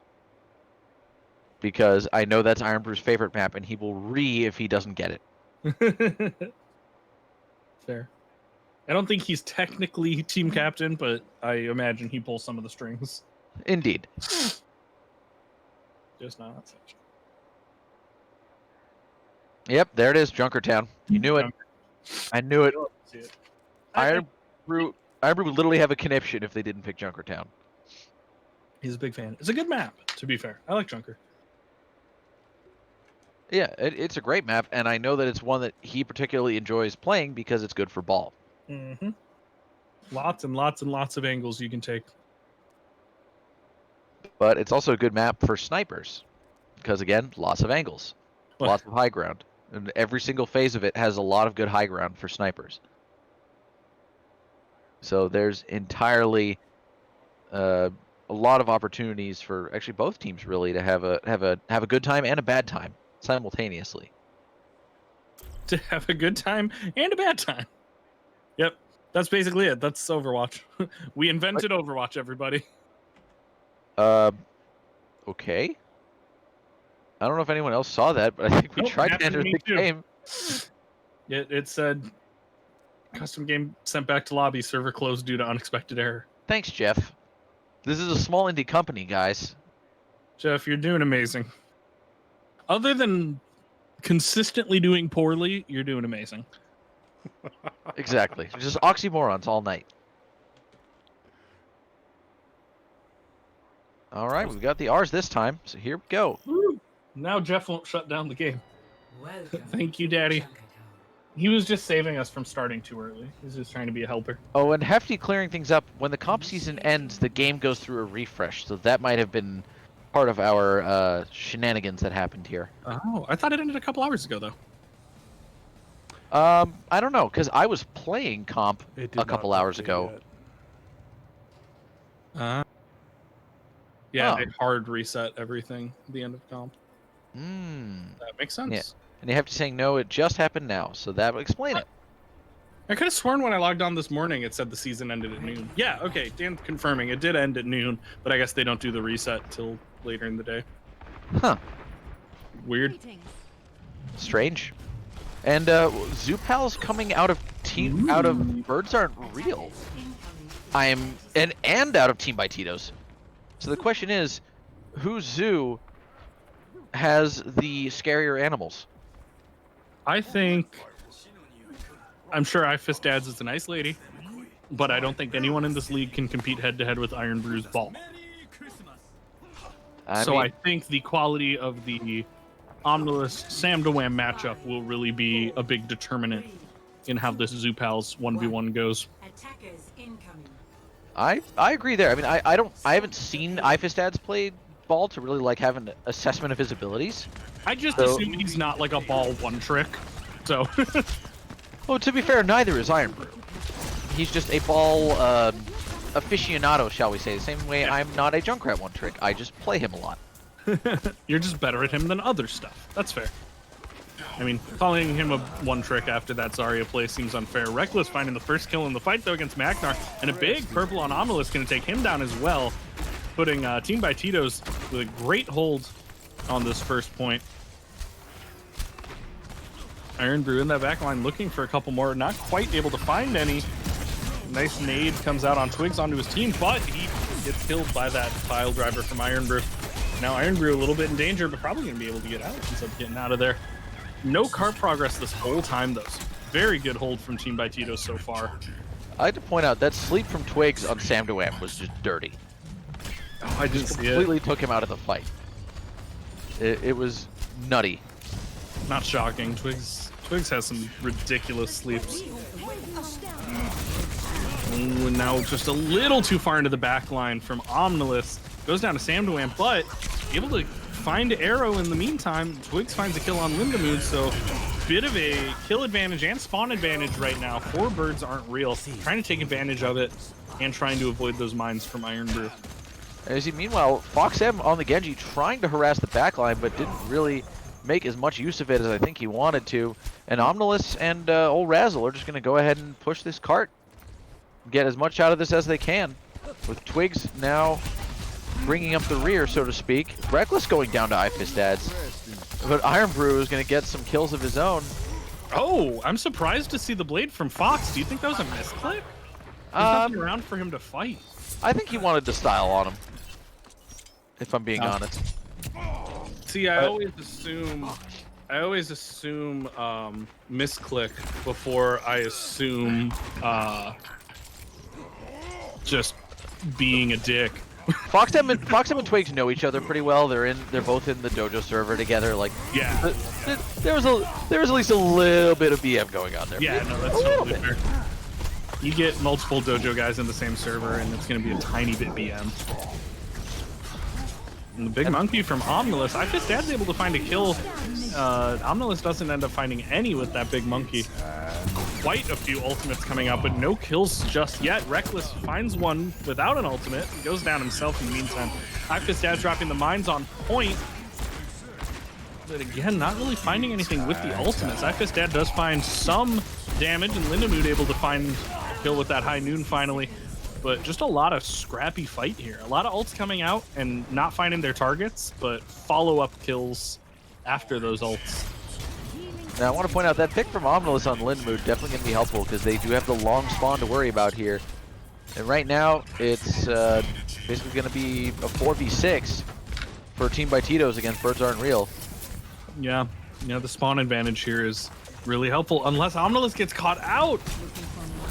Because I know that's Iron Brew's favorite map, and he will if he doesn't get it. Fair. I don't think he's technically team captain, but I imagine he pulls some of the strings. Indeed. Just not such. Yep, there it is, Junkertown. You knew it. I knew it. Iron Brew would literally have a conniption if they didn't pick Junkertown. He's a big fan. It's a good map, to be fair. I like Junker. Yeah, it's a great map, and I know that it's one that he particularly enjoys playing because it's good for ball. Mm-hmm. Lots and lots and lots of angles you can take. But it's also a good map for snipers because, again, lots of angles, lots of high ground. And every single phase of it has a lot of good high ground for snipers. So there's entirely a lot of opportunities for actually both teams really to have a good time and a bad time simultaneously. To have a good time and a bad time. Yep, that's basically it. That's Overwatch. We invented Overwatch, everybody. Okay. I don't know if anyone else saw that, but I think we tried to enter the game. It said custom game sent back to lobby, server closed due to unexpected error. Thanks, Jeff. This is a small indie company, guys. Jeff, you're doing amazing. Other than consistently doing poorly, you're doing amazing. Exactly. Just oxymorons all night. All right, we've got the R's this time, so here we go. Woo. Now Jeff won't shut down the game. Welcome Thank you, Daddy. He was just saving us from starting too early. He's just trying to be a helper. Oh, and Hefty clearing things up. When the comp season ends, the game goes through a refresh, so that might have been part of our shenanigans that happened here. Oh, I thought it ended a couple hours ago, though. I don't know, because I was playing comp a couple hours ago. Yeah, they hard reset everything at the end of comp. Hmm. That makes sense. Yeah. And they have to say, no, it just happened now, so that would explain it. I could have sworn when I logged on this morning it said the season ended at noon. Yeah, okay, Dan confirming. It did end at noon, but I guess they don't do the reset till later in the day. Huh. Weird. Strange. And Zupal's coming out of Birds Aren't Real. And out of Team by Titos. So the question is, whose zoo has the scarier animals? I'm sure iFist Dads is a nice lady, but I don't think anyone in this league can compete head-to-head with Iron Brew's ball. I think the quality of the Omnilus Sam DeWham matchup will really be a big determinant in how this Zupal's 1v1 goes. Attackers incoming. I agree there. I mean, I haven't seen iFist Dads play ball to really like have an assessment of his abilities. I just assume he's not like a ball one trick. So Well, to be fair, neither is Iron Brew. He's just a ball aficionado, shall we say. The same way I'm not a Junkrat one trick. I just play him a lot. You're just better at him than other stuff. That's fair. I mean, calling him a one trick after that Zarya play seems unfair. Reckless finding the first kill in the fight, though, against Magnar. And a big purple on Omnilus going to take him down as well, putting Team by Titos with a great hold on this first point. Iron Brew in that backline looking for a couple more, not quite able to find any. Nice nade comes out on Twigs onto his team, but he gets killed by that pile driver from Iron Brew. Now Iron Brew a little bit in danger, but probably going to be able to get out instead of getting out of there. No cart progress this whole time, though. Very good hold from Team by Titos so far. I had to point out that sleep from Twigs on Samdoam was just dirty. Oh, I didn't see it. Completely took him out of the fight. It was nutty. Not shocking. Twigs has some ridiculous sleeps. Ooh, and now just a little too far into the back line from Omnilus. Goes down to Samdoam, but able to find Arrow in the meantime. Twigs finds a kill on Lindamoon, so bit of a kill advantage and spawn advantage right now. 4 birds aren't real. Trying to take advantage of it and trying to avoid those mines from Iron Brew. Meanwhile, Fox M on the Genji trying to harass the backline, but didn't really make as much use of it as I think he wanted to. And Omnilus and old Razzle are just going to go ahead and push this cart, get as much out of this as they can, with Twigs now bringing up the rear, so to speak. Reckless going down to Ifistad's, but Iron Brew is going to get some kills of his own. Oh, I'm surprised to see the blade from Fox. Do you think that was a misclick? There's nothing around for him to fight. I think he wanted to style on him, if I'm being honest. See, I always assume misclick before I assume just being a dick. Fox M and Twigs know each other pretty well. They're both in the dojo server together. Like, yeah, there was at least a little bit of BM going on there. Yeah, no, that's totally fair. You get multiple dojo guys in the same server, and it's going to be a tiny bit BM. And the big monkey from Omnilus. Ifistad's able to find a kill. Omnilus doesn't end up finding any with that big monkey. Quite a few ultimates coming out, but no kills just yet. Reckless finds one without an ultimate. He goes down himself in the meantime. Ifistad dropping the mines on point. But again, not really finding anything with the ultimates. Ifistad does find some damage, and Lindamood able to find a kill with that high noon finally. But just a lot of scrappy fight here. A lot of ults coming out and not finding their targets, but follow-up kills after those ults. Now, I want to point out that pick from Omnilus on Lindamood definitely going to be helpful because they do have the long spawn to worry about here. And right now, it's basically going to be a 4v6 for Team by Titos against Birds Aren't Real. Yeah, the spawn advantage here is really helpful, unless Omnilus gets caught out.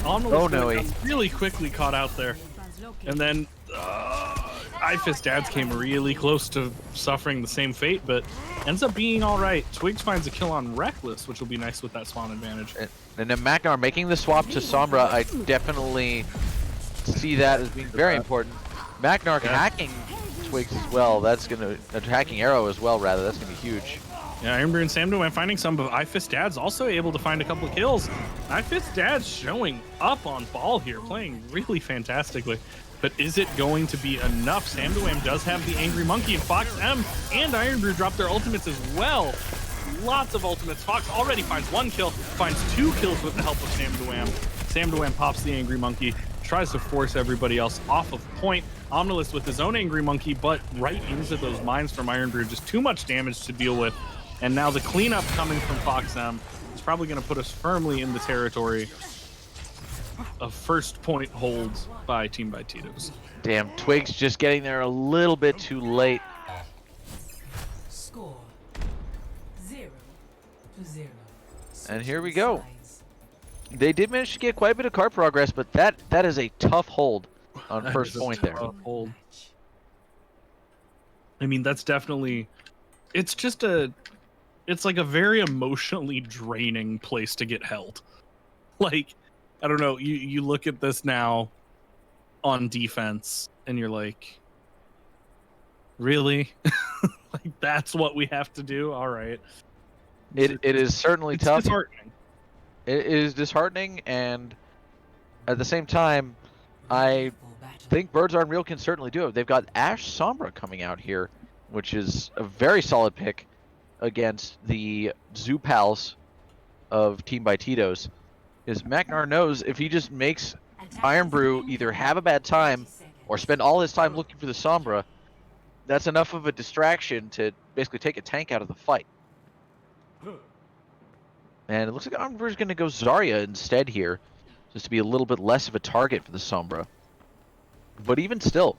Omnilus really quickly caught out there. And then Ifistad's came really close to suffering the same fate, but ends up being all right. Twigs finds a kill on Reckless, which will be nice with that spawn advantage. And then Magnar making the swap to Sombra, I definitely see that as being very important. Magnar hacking Twigs as well. That's going to hacking Arrow as well, rather. That's going to be huge. Yeah, Iron Brew and Samdo finding some, but Ifistad's also able to find a couple of kills. Ifistad's showing up on ball here, playing really fantastically. But is it going to be enough? Samdoam does have the Angry Monkey, and Fox M and Iron Brew drop their ultimates as well. Lots of ultimates. Fox already finds 1 kill, finds 2 kills with the help of Samdoam. Samdoam pops the Angry Monkey, tries to force everybody else off of point. Omnilus with his own Angry Monkey, but right into those mines from Iron Brew. Just too much damage to deal with. And now the cleanup coming from Fox M is probably going to put us firmly in the territory of first point holds by Team by Titos. Damn, Twigs just getting there a little bit too late. Score 0-0. And here we go. They did manage to get quite a bit of card progress, but that is a tough hold on first point there. Hold. I mean, that's definitely, it's like a very emotionally draining place to get held. Like, I don't know, you look at this now on defense and you're like, really? Like, that's what we have to do? All right. It is certainly tough. Disheartening. It is disheartening, and at the same time, I think Birds Aren't Real can certainly do it. They've got Ash Sombra coming out here, which is a very solid pick against the Zoo Pals of Team by Titos. Is Magnar knows if he just makes Iron Brew either have a bad time or spend all his time looking for the Sombra, that's enough of a distraction to basically take a tank out of the fight. And it looks like Iron Brew is going to go Zarya instead here, just to be a little bit less of a target for the Sombra. But even still,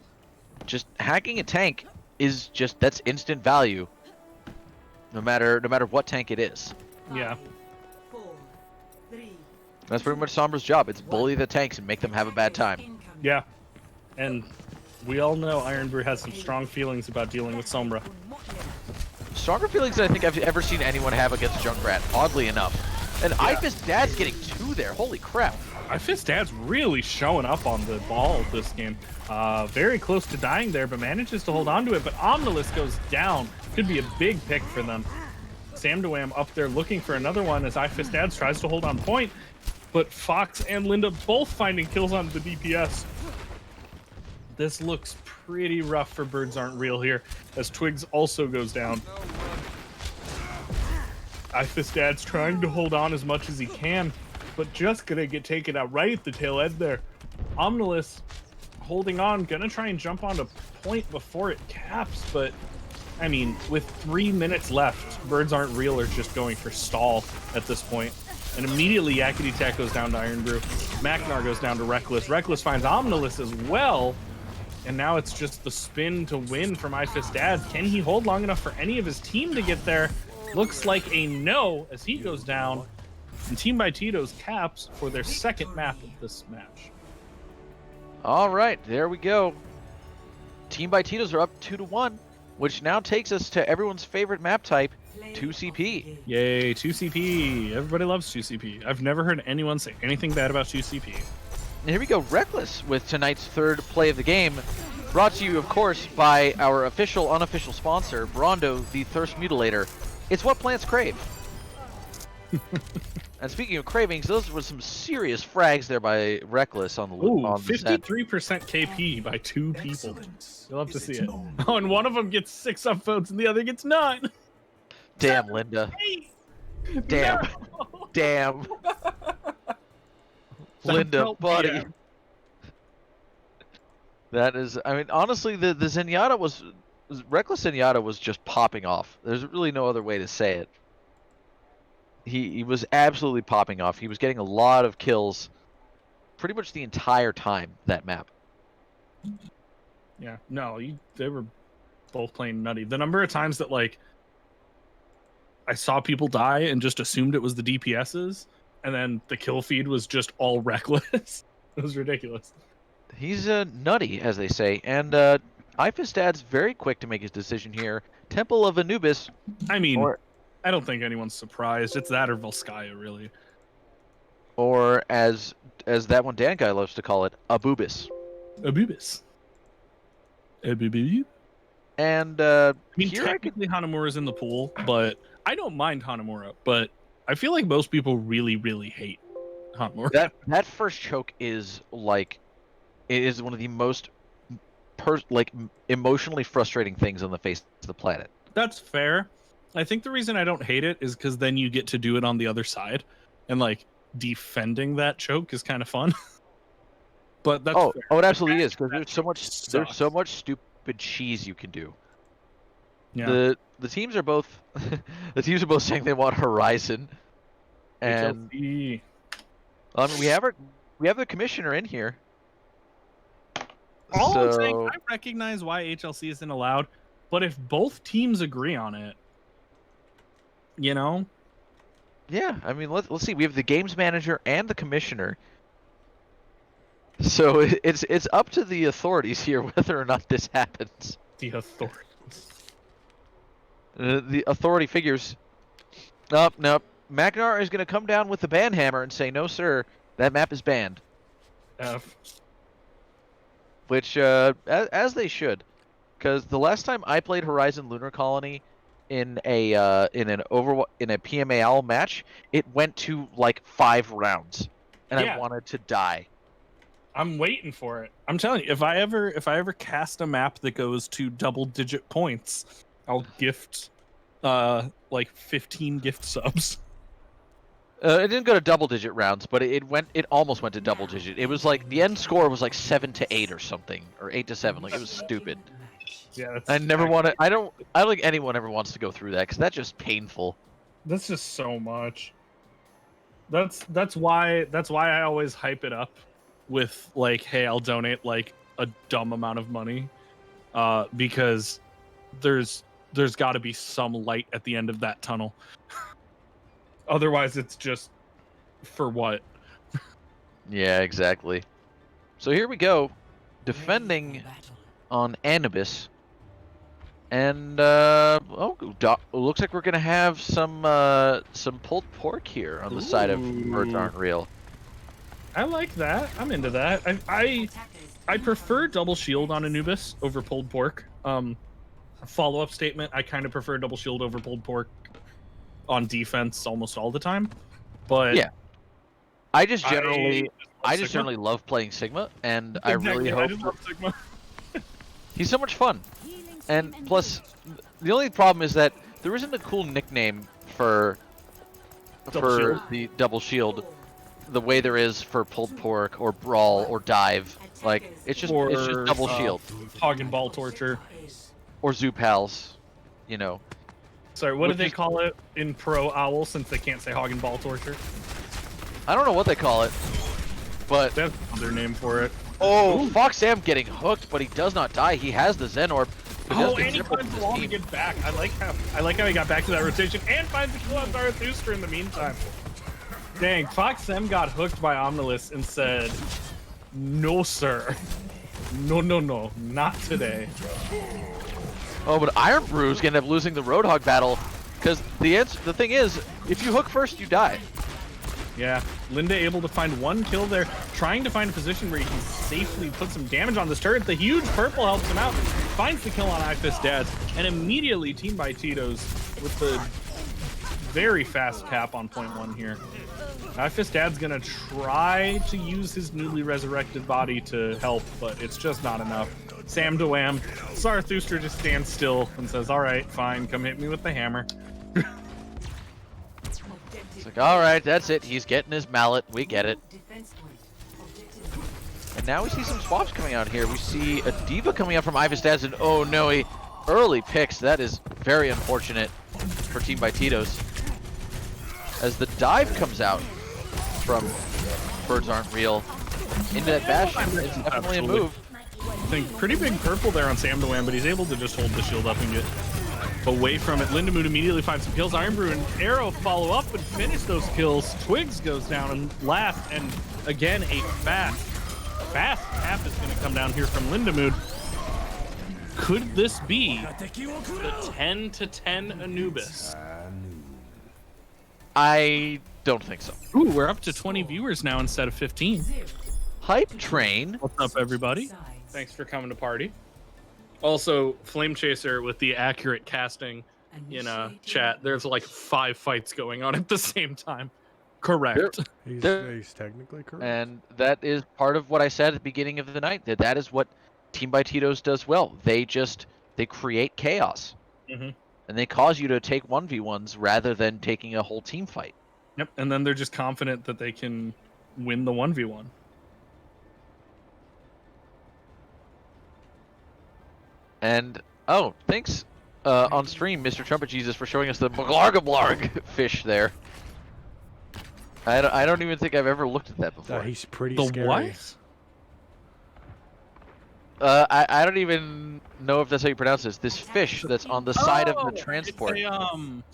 just hacking a tank is just, that's instant value, no matter what tank it is. Yeah. 4, 3, That's pretty much Sombra's job. It's bully the tanks and make them have a bad time. Yeah. And we all know Iron Brew has some strong feelings about dealing with Sombra. Stronger feelings than I think I've ever seen anyone have against Junkrat, oddly enough. And Ifis Dad's getting 2 there. Holy crap. Ifis Dad's really showing up on the ball this game. Very close to dying there, but manages to hold on to it. But Omnilus goes down. Could be a big pick for them. Samdawam up there looking for another one as Ifis Dad tries to hold on point. But Fox and Linda both finding kills on the DPS. This looks pretty rough for Birds Aren't Real here, as Twigs also goes down. Ifis Dad's trying to hold on as much as he can, but just gonna get taken out right at the tail end there. Omnilus holding on, gonna try and jump onto point before it caps, but I mean, with 3 minutes left, Birds Aren't Real are just going for stall at this point. And immediately Yakety Tech goes down to Iron Brew. Magnar goes down to Reckless. Reckless finds Omnilus as well. And now it's just the spin to win from Ifis Dad. Can he hold long enough for any of his team to get there? Looks like a no as he goes down. And Team by Tito's caps for their second map of this match. All right, there we go. Team by Tito's are up 2-1, which now takes us to everyone's favorite map type, 2CP. Yay, 2CP. Everybody loves 2CP. I've never heard anyone say anything bad about 2CP. And here we go, Reckless with tonight's third play of the game. Brought to you, of course, by our official, unofficial sponsor, Brondo, the Thirst Mutilator. It's what plants crave. And speaking of cravings, those were some serious frags there by Reckless on the on the set. 53% KP by 2 people. You'll have to see it. Oh, and one of them gets 6 upvotes and the other gets 9. Damn, Linda. Hey! Damn. No! Damn. Linda, Help me buddy. out. That is, I mean, honestly, the Zenyatta was Reckless Zenyatta was just popping off. There's really no other way to say it. He was absolutely popping off. He was getting a lot of kills pretty much the entire time, that map. Yeah, no, they were both playing nutty. The number of times that, like, I saw people die and just assumed it was the DPSs, and then the kill feed was just all Reckless. It was ridiculous. He's nutty, as they say, and Ifis Dad's very quick to make his decision here. Temple of Anubis. I mean, Or- I don't think anyone's surprised. It's that or Volskaya, really. Or as that one Dan guy loves to call it, Abubis. Abubis. Abubis. And I mean, here I could, technically Hanamura's in the pool, but I don't mind Hanamura. But I feel like most people really, really hate Hanamura. that first choke is like, it is one of the most emotionally frustrating things on the face of the planet. That's fair. I think the reason I don't hate it is because then you get to do it on the other side, and like defending that choke is kind of fun. But that's fair. It absolutely is, because That there's so much stupid cheese you can do. Yeah. The teams are both saying they want Horizon, and HLC. I mean we have the commissioner in here. All I'm saying, So I recognize why HLC isn't allowed, but if both teams agree on it, you know, yeah, I mean let's see. We have the games manager and the commissioner. So it's up to the authorities here whether or not this happens. the authorities. The authority figures. Nope. Magnar is going to come down with the ban hammer and say, "No, sir, that map is banned." F. Which, as they should, because the last time I played Horizon Lunar Colony, in a PMAOWL match, it went to like 5 rounds, and Yeah. I wanted to die. I'm waiting for it. I'm telling you, if I ever cast a map that goes to double-digit points, I'll gift like 15 gift subs. It didn't go to double-digit rounds, but it almost went to double-digit. It was like the end score was like 7-8 or something, or 8-7. Like, it was stupid. Yeah, that's I never want to. I don't think anyone ever wants to go through that because that's just painful. That's just so much. That's why I always hype it up with like, hey, I'll donate like a dumb amount of money, because there's got to be some light at the end of that tunnel. Otherwise, it's just for what? Yeah, exactly. So here we go, defending on Anubis, and looks like we're gonna have some pulled pork here on the side of Birds Aren't Real. I like that. I'm into that. I prefer double shield on Anubis over pulled pork. Follow-up statement: I kind of prefer double shield over pulled pork on defense almost all the time. But yeah, I just generally love playing Sigma, and I really hope I just love Sigma. he's so much fun. And plus, the only problem is that there isn't a cool nickname for the double shield the way there is for pulled pork or brawl or dive. Like, it's just double shield. Hog and ball torture. Or zoo pals, you know. Sorry, what do they call it in Pro Owl since they can't say hog and ball torture? I don't know what they call it, but that's another name for it. Oh, Fox Sam getting hooked, but he does not die. He has the Zen Orb. Oh, and he climbs the wall to get back. I like how he got back to that rotation and finds the kill on Zarathustra in the meantime. Dang, Fox Sam got hooked by Omnilus and said, "No, sir. No, not today." Oh, but Iron Brew's gonna end up losing the Roadhog battle, because the thing is, if you hook first, you die. Yeah, Linda able to find one kill there, trying to find a position where he can safely put some damage on this turret. The huge purple helps him out, finds the kill on iFist Dads, and immediately teamed by Titos with the very fast cap on point 1 here. iFist Dad's gonna try to use his newly resurrected body to help, but it's just not enough. Sam to wham. Zarathustra just stands still and says, "All right, fine, come hit me with the hammer." It's like, all right, that's it. He's getting his mallet. We get it. And now we see some swaps coming out here. We see a Diva coming out from iFist Dads, and oh no, he early picks. That is very unfortunate for Team by Titos. As the dive comes out from Birds Aren't Real into that bash, it's definitely a move. I think pretty big purple there on Sam Dewam, but he's able to just hold the shield up and get away from it. Lindamood immediately finds some kills. Iron Brew and Arrow follow up and finish those kills. Twigs goes down and last, and again a fast tap is going to come down here from Lindamood. Could this be the 10-10 Anubis? I don't think so. Ooh, we're up to 20 viewers now instead of 15. Hype Train. What's up, everybody? Thanks for coming to party. Also, Flame Chaser with the accurate casting in chat. There's like 5 fights going on at the same time. Correct. He's technically correct. And that is part of what I said at the beginning of the night. That is what Team by Titos does well. They create chaos. Mm-hmm. And they cause you to take 1v1s rather than taking a whole team fight. Yep, and then they're just confident that they can win the 1v1. And, oh, thanks on stream, Mr. Trumpet Jesus, for showing us the Maglargablarg fish there. I don't even think I've ever looked at that before. He's pretty The scary. what? I don't even know if that's how you pronounce this. This fish that's on the side of the transport. Isn't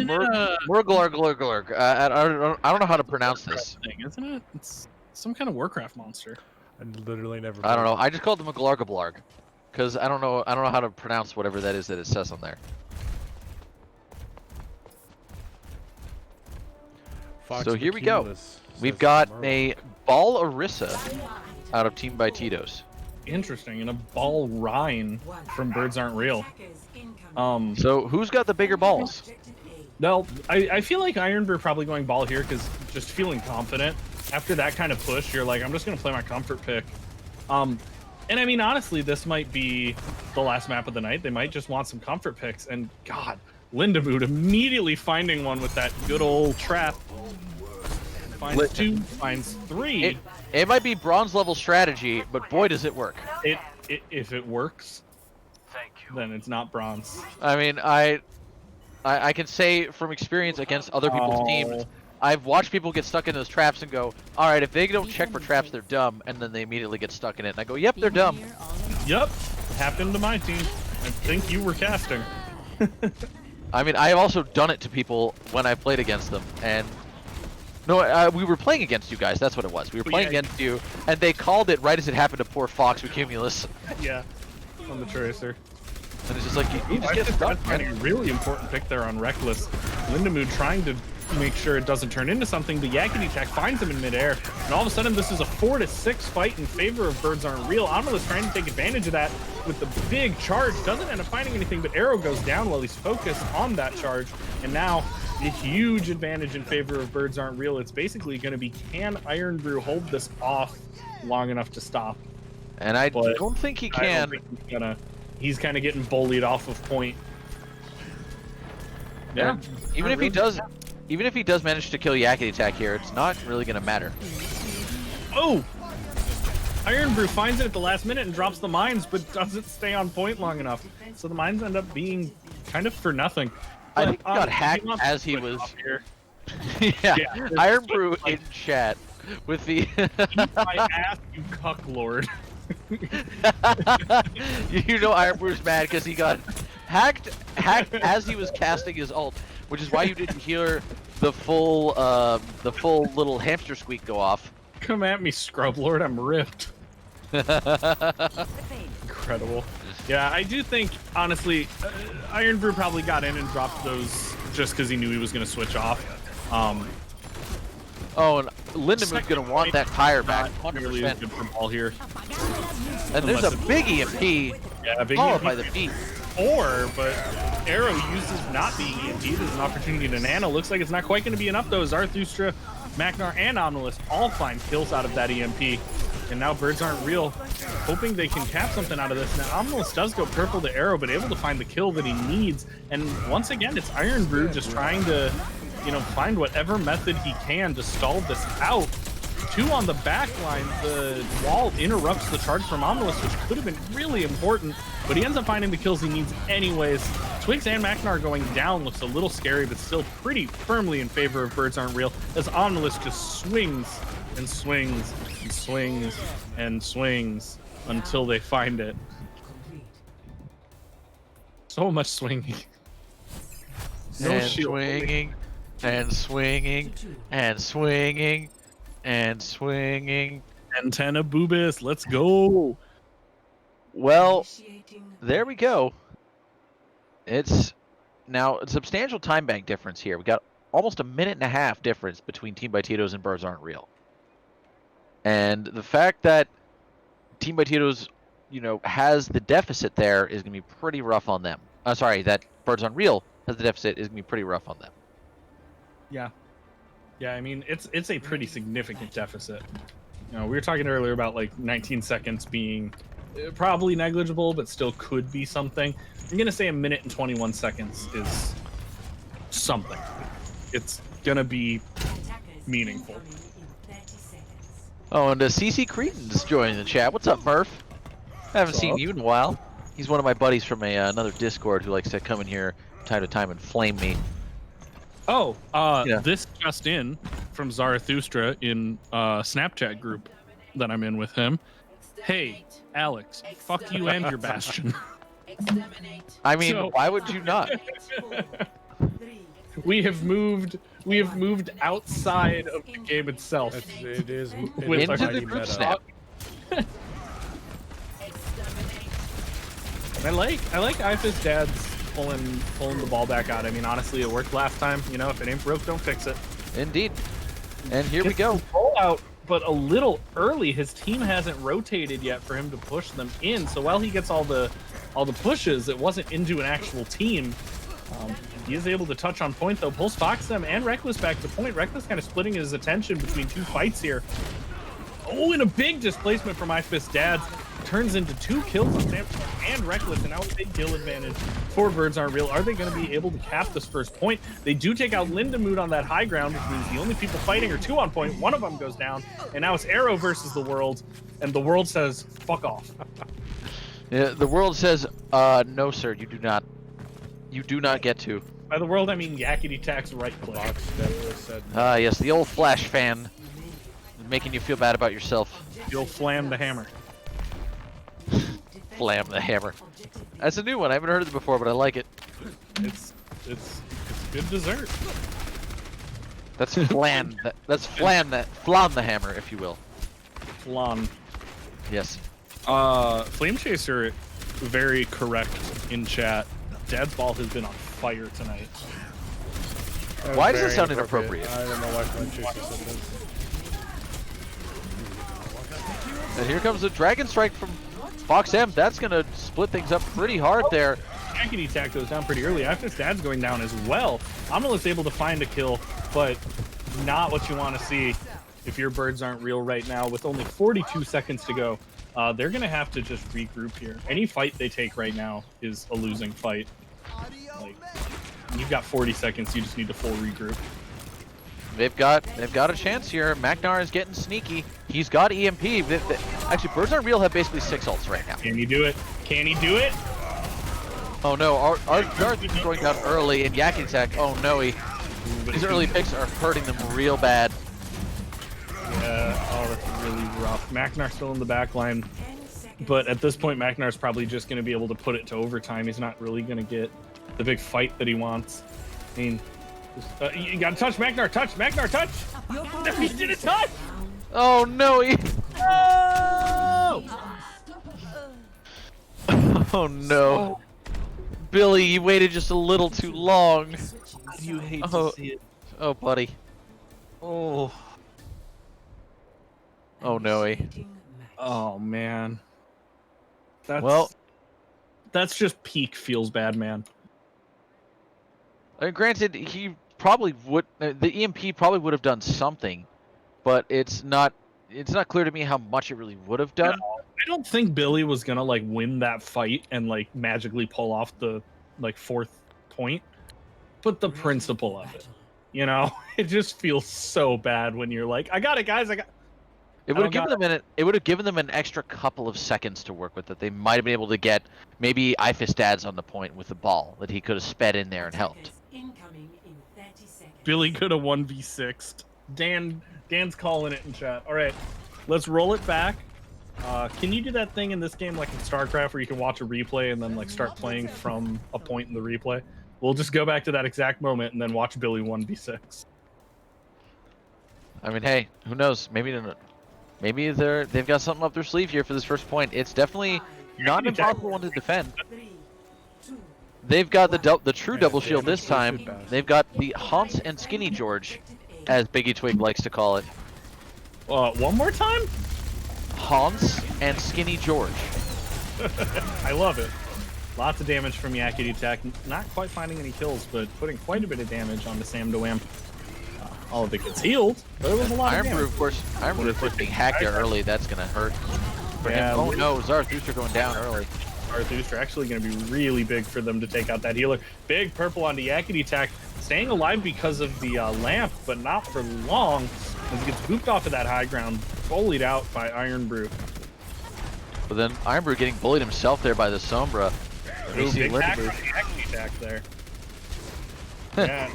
it a Murglarglarglarg. I don't know how to pronounce this. thing, isn't it? It's some kind of Warcraft monster. I literally never. I don't know. I just called it Maglargablarg because I don't know how to pronounce whatever that is that it says on there. Fox So here we go. Cumulus We've says got Merle. a Ball Orisa out of Team by Titos. Interesting. And a ball Rhine from Birds Aren't Real. So who's got the bigger balls? No, I feel like Iron Brew probably going ball here because just feeling confident. After that kind of push, you're like, I'm just going to play my comfort pick. And I mean, honestly, this might be the last map of the night. They might just want some comfort picks. And God, Lindamood immediately finding one with that good old trap. Finds 2, finds 3. It might be bronze level strategy, but boy, does it work. If it works, then it's not bronze. I mean, I can say from experience against other people's teams, I've watched people get stuck in those traps and go, all right, if they don't check for traps, they're dumb, and then they immediately get stuck in it. And I go, yep, they're dumb. Yep, happened to my team. I think you were casting. I mean, I've also done it to people when I played against them, and no, we were playing against you guys. That's what it was. We were playing against you, and they called it right as it happened to poor Fox with Cumulus. Yeah, on the Tracer. And it's just like, you just get stuck. A really important pick there on Reckless. Lindamood trying to make sure it doesn't turn into something, but Yakety Jack finds him in midair. And all of a sudden, this is a 4-6 fight in favor of Birds Aren't Real. Amulet's trying to take advantage of that with the big charge. Doesn't end up finding anything, but Arrow goes down while he's focused on that charge. And now, a huge advantage in favor of Birds Aren't Real. It's basically going to be, can Iron Brew hold this off long enough to stop? And I don't think he can. He's kind of getting bullied off of point. Yeah. Even if he does manage to kill Yakety Attack here, it's not really gonna matter. Oh! Iron Brew finds it at the last minute and drops the mines, but doesn't stay on point long enough. So the mines end up being kind of for nothing. I think he got hacked as he was. Yeah, Iron Brew in chat with the. Eat my ass, you cuck lord. You know Iron Brew's mad because he got hacked as he was casting his ult, which is why you didn't hear the full little hamster squeak go off. Come at me, Scrub Lord, I'm ripped. Incredible. Yeah, I do think, honestly, Iron Brew probably got in and dropped those just because he knew he was going to switch off. Oh, and Lindamood's going to want that tire back, 100%. Good for ball here. And there's a big EMP, followed by the beat. But Arrow uses not being EMP'd as an opportunity to nano. Looks like it's not quite going to be enough, though. Zarathustra, Magnar, and Omnilist all find kills out of that EMP. And now Birds Aren't Real, hoping they can cap something out of this. Now, Omnilist does go purple to Arrow, but able to find the kill that he needs. And once again, it's Iron Brew just trying to, find whatever method he can to stall this out. 2 on the back line. The wall interrupts the charge from Omnilist, which could have been really important, but he ends up finding the kills he needs anyways. Twigs and Magnar going down looks a little scary, but still pretty firmly in favor of Birds Aren't Real, as Omnilist just swings and swings and swings and swings until they find it. So much swinging. And swinging, and swinging, and swinging, and swinging. Antenna Boobis, let's go. Well, there we go. It's now a substantial time bank difference here. We got almost a minute and a half difference between Team by Titos and Birds Aren't Real. And the fact that Team by Titos, has the deficit there is going to be pretty rough on them. That Birds Aren't Real has the deficit is going to be pretty rough on them. Yeah. Yeah, I mean, it's a pretty significant deficit. We were talking earlier about like 19 seconds being probably negligible, but still could be something. I'm going to say a minute and 21 seconds is something. It's going to be meaningful. Oh, and CC Cretan's joining the chat. What's up, Murph? I haven't seen you in a while. He's one of my buddies from another Discord who likes to come in here from time to time and flame me. Oh, This just in from Zarathustra in Snapchat group that I'm in with him. Hey, Alex, fuck you and your Bastion. I mean, why would you not? We have moved outside of the game itself. It is into the group snap. I like If's dad's pulling the ball back out. I mean, honestly, it worked last time. If it ain't broke, don't fix it. Indeed. And here we go. Roll out but a little early. His team hasn't rotated yet for him to push them in. So while he gets all the pushes, it wasn't into an actual team. He is able to touch on point though. Pulls Foxem and Reckless back to point. Reckless kind of splitting his attention between two fights here. Oh, and a big displacement from iFistDads. Turns into 2 kills on Samsung and Reckless, and now a big kill advantage for Birds Aren't Real. Are they going to be able to cap this first point? They do take out Lindamood on that high ground, which means the only people fighting are 2 on point. One of them goes down, and now it's Arrow versus the World, and the World says, fuck off. Yeah, the World says, no sir, you do not. You do not get to. By the World, I mean Yakety Tack's right click. Fox definitely said. Ah, yes, the old Flash fan. Making you feel bad about yourself. You'll flam the hammer. Flam the hammer. That's a new one. I haven't heard of it before, but I like it. It's good dessert. That's flan. That's flan the hammer, if you will. Flan. Yes. Flame Chaser, very correct in chat. Dad's ball has been on fire tonight. Why does it sound inappropriate? I don't know why Flame Chaser said this. And here comes a Dragon Strike from Fox M. That's gonna split things up pretty hard there. Yakety Tack goes down pretty early. After Dad's going down as well. Amulet's able to find a kill, but not what you want to see if your Birds Aren't Real right now. With only 42 seconds to go, they're gonna have to just regroup here. Any fight they take right now is a losing fight. Like, you've got 40 seconds. You just need to full regroup. They've got a chance here. Magnar is getting sneaky. He's got EMP. Actually, Birds Aren't Real have basically 6 ults right now. Can he do it? Can he do it? Oh no, our Darth is going down early, and Yakety Tack. Oh no, these early picks are hurting them real bad. Yeah, oh, that's really rough. Magnar's still in the back line, but at this point, Magnar's probably just going to be able to put it to overtime. He's not really going to get the big fight that he wants. I mean, you got to touch Magnar, touch! Magnar, touch! He didn't touch! Oh no! Oh! Oh no. Billy, you waited just a little too long. You hate to see it. Oh, buddy. Oh. Oh no. Oh, man. That's just peak feels bad, man. Granted, he probably would. The EMP probably would have done something, but it's not clear to me how much it really would have done. No, I don't think Billy was gonna like win that fight and like magically pull off the like 4th point, but the principle of it, you know, it just feels so bad when you're like, I got it, guys, It would have given them it would have given them an extra couple of seconds to work with that they might have been able to get maybe iFistDads on the point with the ball that he could have sped in there and helped. Incoming in 30 seconds. Billy could have 1v6'd. Dan's calling it in chat. All right, let's roll it back. Can you do that thing in this game like in StarCraft where you can watch a replay and then like start playing from a point in the replay? We'll just go back to that exact moment and then watch Billy 1v6. I mean, hey, who knows? Maybe they've got something up their sleeve here for this first point. It's definitely not an impossible one to defend. 3, 2, They've got the true double shield this time. They've got the Haunts and Skinny George, as Biggie Twig likes to call it. One more time? Haunts and Skinny George. I love it. Lots of damage from Yakety Tack. Not quite finding any kills, but putting quite a bit of damage onto Sam Doam. All of it gets healed, but it was a lot of damage. Iron Brew, of course, being hacked there early, that's going to hurt. Yeah, oh no, Zarathustra going down early. Zarathustra actually going to be really big for them to take out that healer. Big purple onto Yakety Tack, staying alive because of the lamp, but not for long, as he gets booped off of that high ground, bullied out by Iron Brew. But then Iron Brew getting bullied himself there by the Sombra. Big hack on the Yakety Tack there. Man,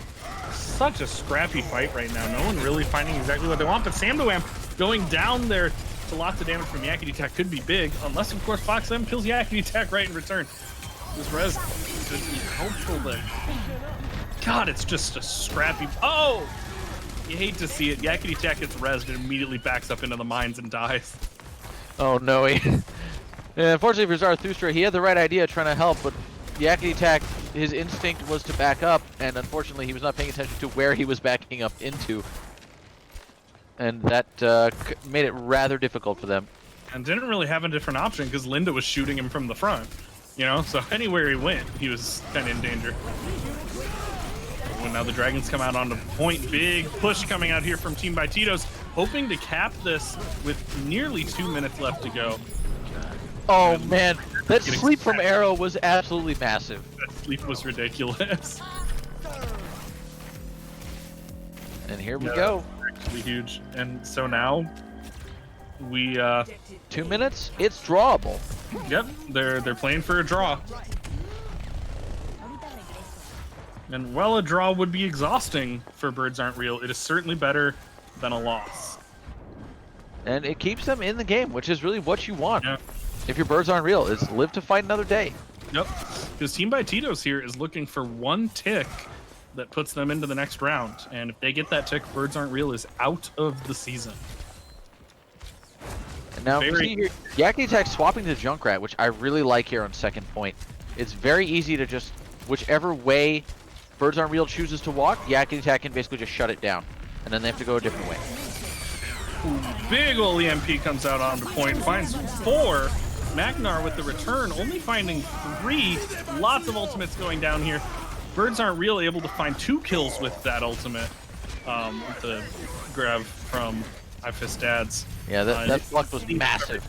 such a scrappy fight right now. No one really finding exactly what they want, but Sam Doam going down there to lots of damage from Yakety Tack could be big, unless of course Fox M kills Yakety Tack right in return. This res could be helpful there. God, it's just a scrappy. Oh! You hate to see it. Yakety Tack gets rezzed and immediately backs up into the mines and dies. Oh no, yeah, unfortunately for Zarathustra, he had the right idea trying to help, but Yakety Tack, his instinct was to back up, and unfortunately he was not paying attention to where he was backing up into. and that made it rather difficult for them. And didn't really have a different option because Linda was shooting him from the front. You know, so anywhere he went, he was kind of in danger. Well, now the Dragons come out on the point. Big push coming out here from Team by Titos, hoping to cap this with nearly 2 minutes left to go. Oh man, that sleep from Arrow was absolutely massive. That sleep was ridiculous. And here we go. Actually huge. And so now we 2 minutes, it's drawable. yep, they're playing for a draw. And while a draw would be exhausting for Birds Aren't Real, it is certainly better than a loss. And it keeps them in the game, which is really what you want. Yeah. If your Birds Aren't Real, is live to fight another day. Yep. Because Team by Titos here is looking for one tick that puts them into the next round. And if they get that tick, Birds Aren't Real is out of the season. And now we see here, Yakety Attack swapping to Junkrat, which I really like here on second point. It's very easy to just, whichever way Birds Aren't Real chooses to walk, Yakety Attack can basically just shut it down. And then they have to go a different way. Ooh, big ol' EMP comes out onto point, finds 4. Magnar with the return, only finding 3. Lots of ultimates going down here. Birds Aren't Real able to find 2 kills with that ultimate. The grab from iFist Dads. Yeah, that fluck was massive.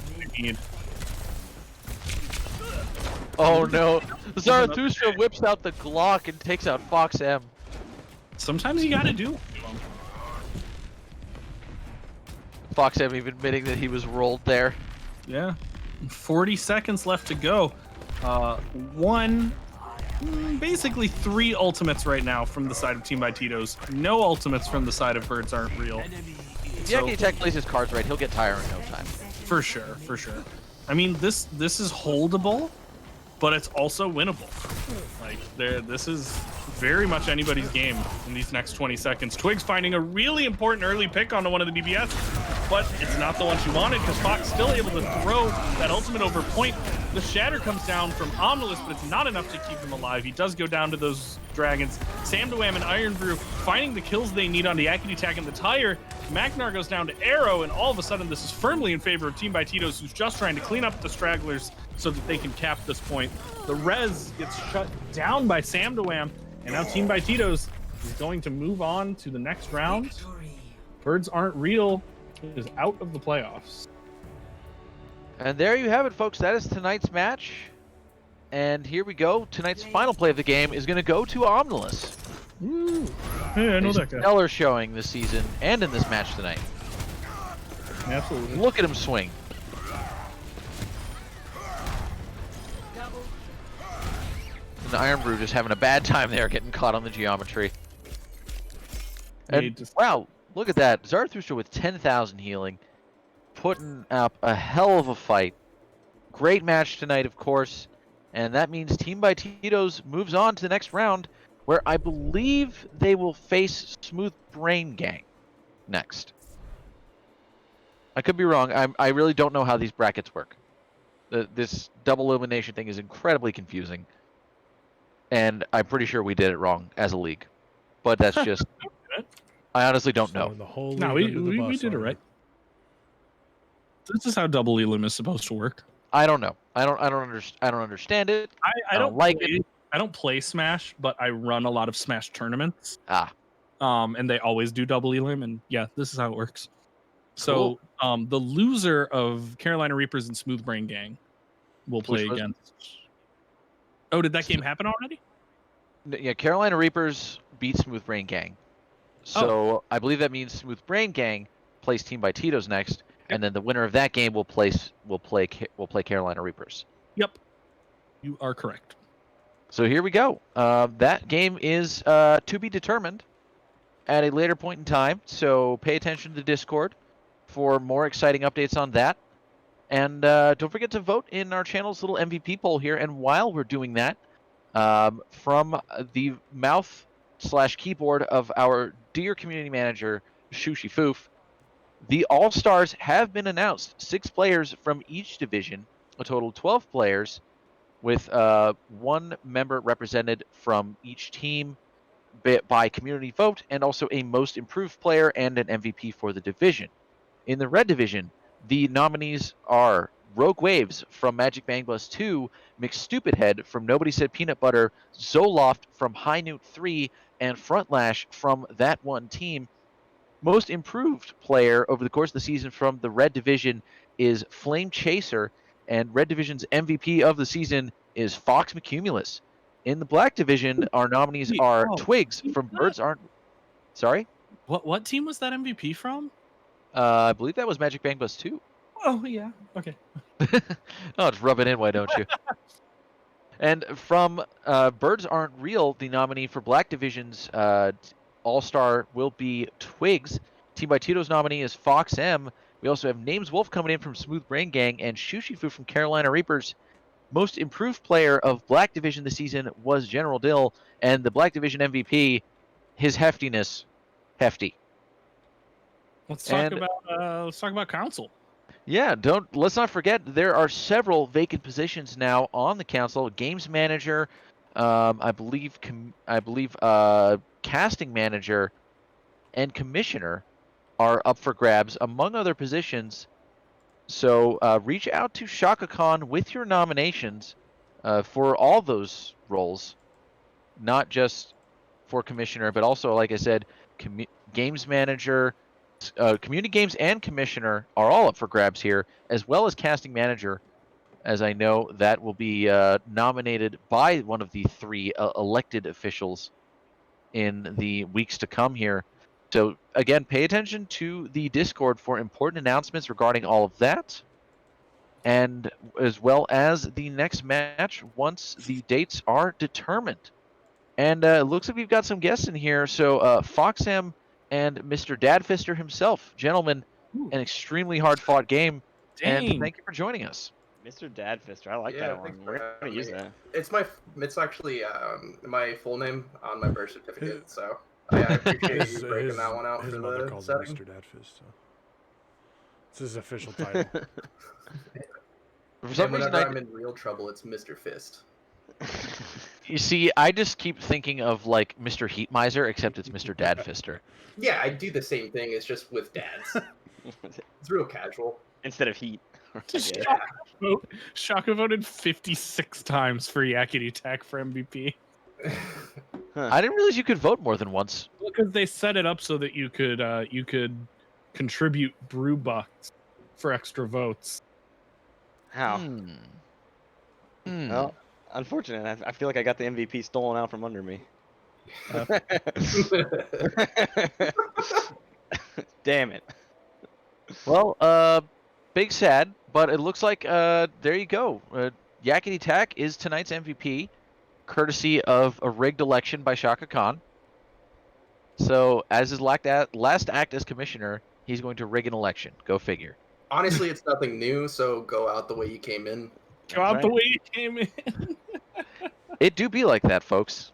Oh no, Zarathustra whips out the Glock and takes out Fox M. Sometimes you gotta do. Fox M even admitting that he was rolled there. Yeah. 40 seconds left to go. Basically 3 ultimates right now from the side of Team by Titos. No ultimates from the side of Birds Aren't Real. If Yakety Attack plays his cards right, he'll get tired in no time. For sure, for sure. I mean, this is holdable, but it's also winnable. Like, this is very much anybody's game in these next 20 seconds. Twigs finding a really important early pick onto one of the DPS, but it's not the one she wanted because Fox still able to throw that ultimate over point. The shatter comes down from Omnilus, but it's not enough to keep him alive. He does go down to those dragons. Sam Dewam and Iron Brew finding the kills they need on the Yakety Attack and the tire. Magnar goes down to Arrow, and all of a sudden this is firmly in favor of Team by Titos, who's just trying to clean up the stragglers so that they can cap this point. The res gets shut down by Sam Dewam, and now Team by Titos is going to move on to the next round. Birds Aren't Real is out of the playoffs. And there you have it, folks. That is tonight's match. And here we go. Tonight's final play of the game is going to go to Omnilus. Ooh. Hey, I know that guy. Stellar showing this season and in this match tonight. Absolutely. Look at him swing. And Iron Brew just having a bad time there, getting caught on the geometry. And wow, look at that. Zarathustra with 10,000 healing. Putting up a hell of a fight. Great match tonight, of course. And that means Team by Titos moves on to the next round, where I believe they will face Smooth Brain Gang next. I could be wrong. I really don't know how these brackets work. This double elimination thing is incredibly confusing. And I'm pretty sure we did it wrong as a league. But that's just... I honestly don't know. The whole No, we did it right. This is how double elim is supposed to work. I don't know. I don't understand it. I don't like play, it. I don't play Smash, but I run a lot of Smash tournaments. Ah. And they always do double elim, and yeah, this is how it works. So, the loser of Carolina Reapers and Smooth Brain Gang will play against. Oh, did that game happen already? Yeah, Carolina Reapers beat Smooth Brain Gang. So I believe that means Smooth Brain Gang plays Team by Titos next, and then the winner of that game will play Carolina Reapers. Yep, you are correct. So here we go. That game is to be determined at a later point in time. So pay attention to the Discord for more exciting updates on that. And don't forget to vote in our channel's little MVP poll here. And while we're doing that, from the mouth/keyboard of our dear community manager, Shushi Foof, the All-Stars have been announced. 6 players from each division, a total of 12 players, with 1 member represented from each team. by community vote, and also a most improved player and an MVP for the division. In the red division, the nominees are Rogue Waves from Magic Bang Bus 2, McStupidhead from Nobody Said Peanut Butter, Zoloft from High Note 3, and Frontlash from That One Team. Most improved player over the course of the season from the red division is Flame Chaser, and red division's MVP of the season is Fox McCumulus. In the black division, our nominees Wait, are oh, Twigs who's from that? Birds Aren't. Sorry? What team was that MVP from? I believe that was Magic Bang Bus 2. Oh yeah. Okay. Oh, just rub it in, why don't you? And from Birds Aren't Real, the nominee for Black Division's All-Star will be Twigs. Team by Tito's nominee is Fox M. We also have Names Wolf coming in from Smooth Brain Gang and Shushifu from Carolina Reapers. Most improved player of Black Division this season was General Dill, and the Black Division MVP, his heftiness, hefty. Let's talk And- about council. Yeah, let's not forget there are several vacant positions now on the council. Games manager, I believe casting manager, and commissioner are up for grabs, among other positions. So reach out to Shaka Khan with your nominations for all those roles, not just for commissioner, but also, like I said, games manager, community games, and commissioner are all up for grabs here, as well as casting manager, as I know that will be nominated by one of the three elected officials in the weeks to come here. So again, pay attention to the Discord for important announcements regarding all of that, and as well as the next match once the dates are determined. And it looks like we've got some guests in here. So Foxham and Mr. Dadfister himself. Gentlemen, Ooh. an extremely hard-fought game. And Dang. thank you for joining us. Mr. Dadfister, I like Yeah, that thanks one. for We're gonna having use me. that. It's actually my full name on my birth certificate, so I appreciate you breaking that one out his for mother the calls him setting. Mr. Dadfist. So. It's his official title. For some And reason, whenever I'm in real trouble, it's Mr. Fist. you see, I just keep thinking of like Mr. Heat Miser, except it's Mr. Dadfister. Yeah, I do the same thing. It's just with dads. It's real casual. Instead of heat. Just Yeah. Shaka voted 56 times for Yakety Tack for MVP. I didn't realize you could vote more than once. Because they set it up so that you could contribute brew bucks for extra votes. How? Hmm. Well, unfortunate. I feel like I got the MVP stolen out from under me. Damn it. Well, big sad, but it looks like there you go. Yakety Tack is tonight's MVP, courtesy of a rigged election by Shaka Khan. So, as his last act as commissioner, he's going to rig an election. Go figure. Honestly, it's nothing new, so go out the way you came in. Go out the Right. way you came in. It do be like that, folks.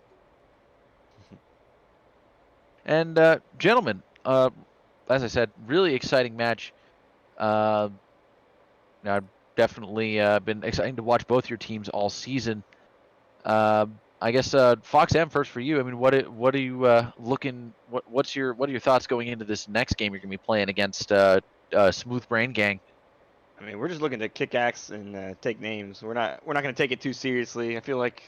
And gentlemen, as I said, really exciting match. I've definitely been exciting to watch both your teams all season. I guess Fox M first for you. I mean, what are you looking? What are your thoughts going into this next game you're gonna be playing against Smooth Brain Gang? I mean, we're just looking to kick axe and take names. We're not gonna take it too seriously. I feel like,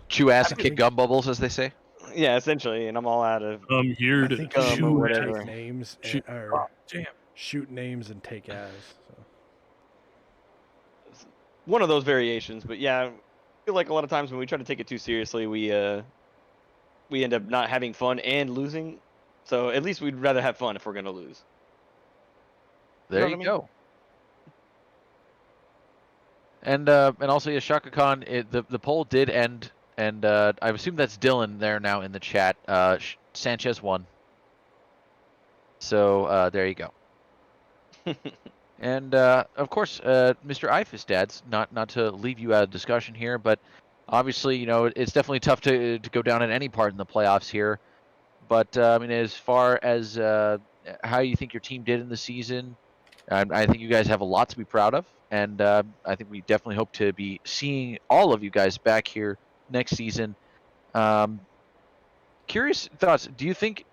Chew ass and kick gum bubbles, as they say. yeah, essentially. And I'm all out of. I'm here I to think come you or should whatever. take names Shoot. or Damn. shoot names and take ass. So. One of those variations, but yeah, I feel like a lot of times when we try to take it too seriously, we end up not having fun and losing. So at least we'd rather have fun if we're gonna lose. There know you what I go. And also, yeah, Shaka Khan, the poll did end, and I assume that's Dylan there now in the chat. Sanchez won. So there you go. And of course, Mr. Ifis, dads, not to leave you out of discussion here, but obviously, you know, it's definitely tough to go down in any part in the playoffs here. But I mean, as far as how you think your team did in the season, I think you guys have a lot to be proud of, and I think we definitely hope to be seeing all of you guys back here next season. curious thoughts. Do you think?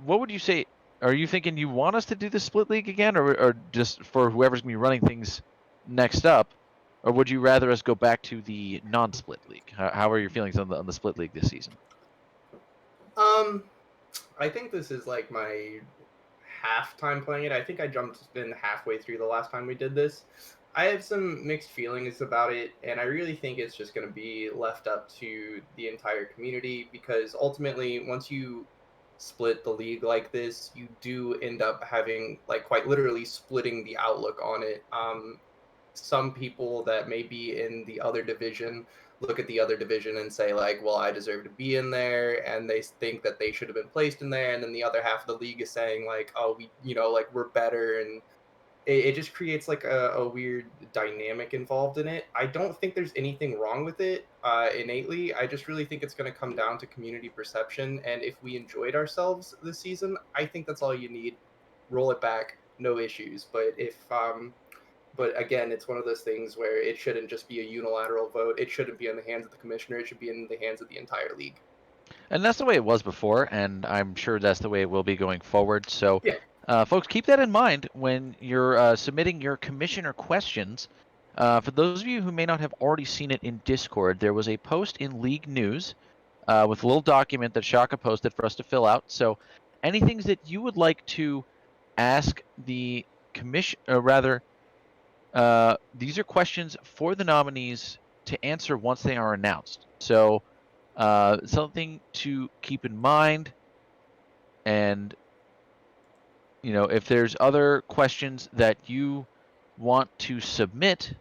What would you say? Are you thinking you want us to do the split league again, or just for whoever's gonna be running things next up, or would you rather us go back to the non-split league? How are your feelings on the split league this season? I think this is like my half time playing it. I think I jumped in halfway through the last time we did this. I have some mixed feelings about it, and I really think it's just going to be left up to the entire community because ultimately, once you split the league like this, you do end up having, like, quite literally splitting the outlook on it. Some people that may be in the other division look at the other division and say, like, well, I deserve to be in there, and they think that they should have been placed in there, and then the other half of the league is saying, like, oh, we, like, we're better, and it just creates like a weird dynamic involved in it. I don't think there's anything wrong with it innately. I just really think it's going to come down to community perception, and if we enjoyed ourselves this season, I think that's all you need. Roll it back, no issues. But again, it's one of those things where it shouldn't just be a unilateral vote. It shouldn't be in the hands of the commissioner. It should be in the hands of the entire league. And that's the way it was before, and I'm sure that's the way it will be going forward. So, Yeah. folks, keep that in mind when you're submitting your commissioner questions. For those of you who may not have already seen it in Discord, there was a post in League News with a little document that Shaka posted for us to fill out. So, any things that you would like to ask the commission, or rather, these are questions for the nominees to answer once they are announced. So, something to keep in mind, and if there's other questions that you want to submit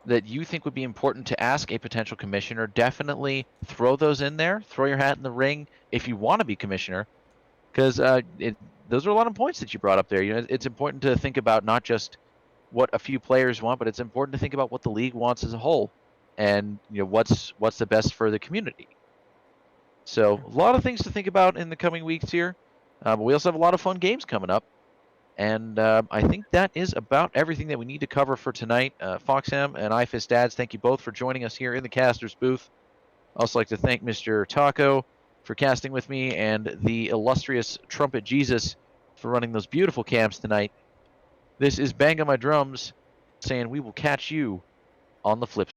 that you think would be important to ask a potential commissioner, definitely throw those in there. Throw your hat in the ring if you want to be commissioner, because those are a lot of points that you brought up there. It's important to think about not just what a few players want, but it's important to think about what the league wants as a whole, and what's the best for the community. So a lot of things to think about in the coming weeks here, but we also have a lot of fun games coming up. And I think that is about everything that we need to cover for tonight. Foxham and IFIS Dads, thank you both for joining us here in the caster's booth. I'd also like to thank Mr. Taco for casting with me, and the illustrious Trumpet Jesus for running those beautiful cams tonight. This is Bang on My Drums saying we will catch you on the flip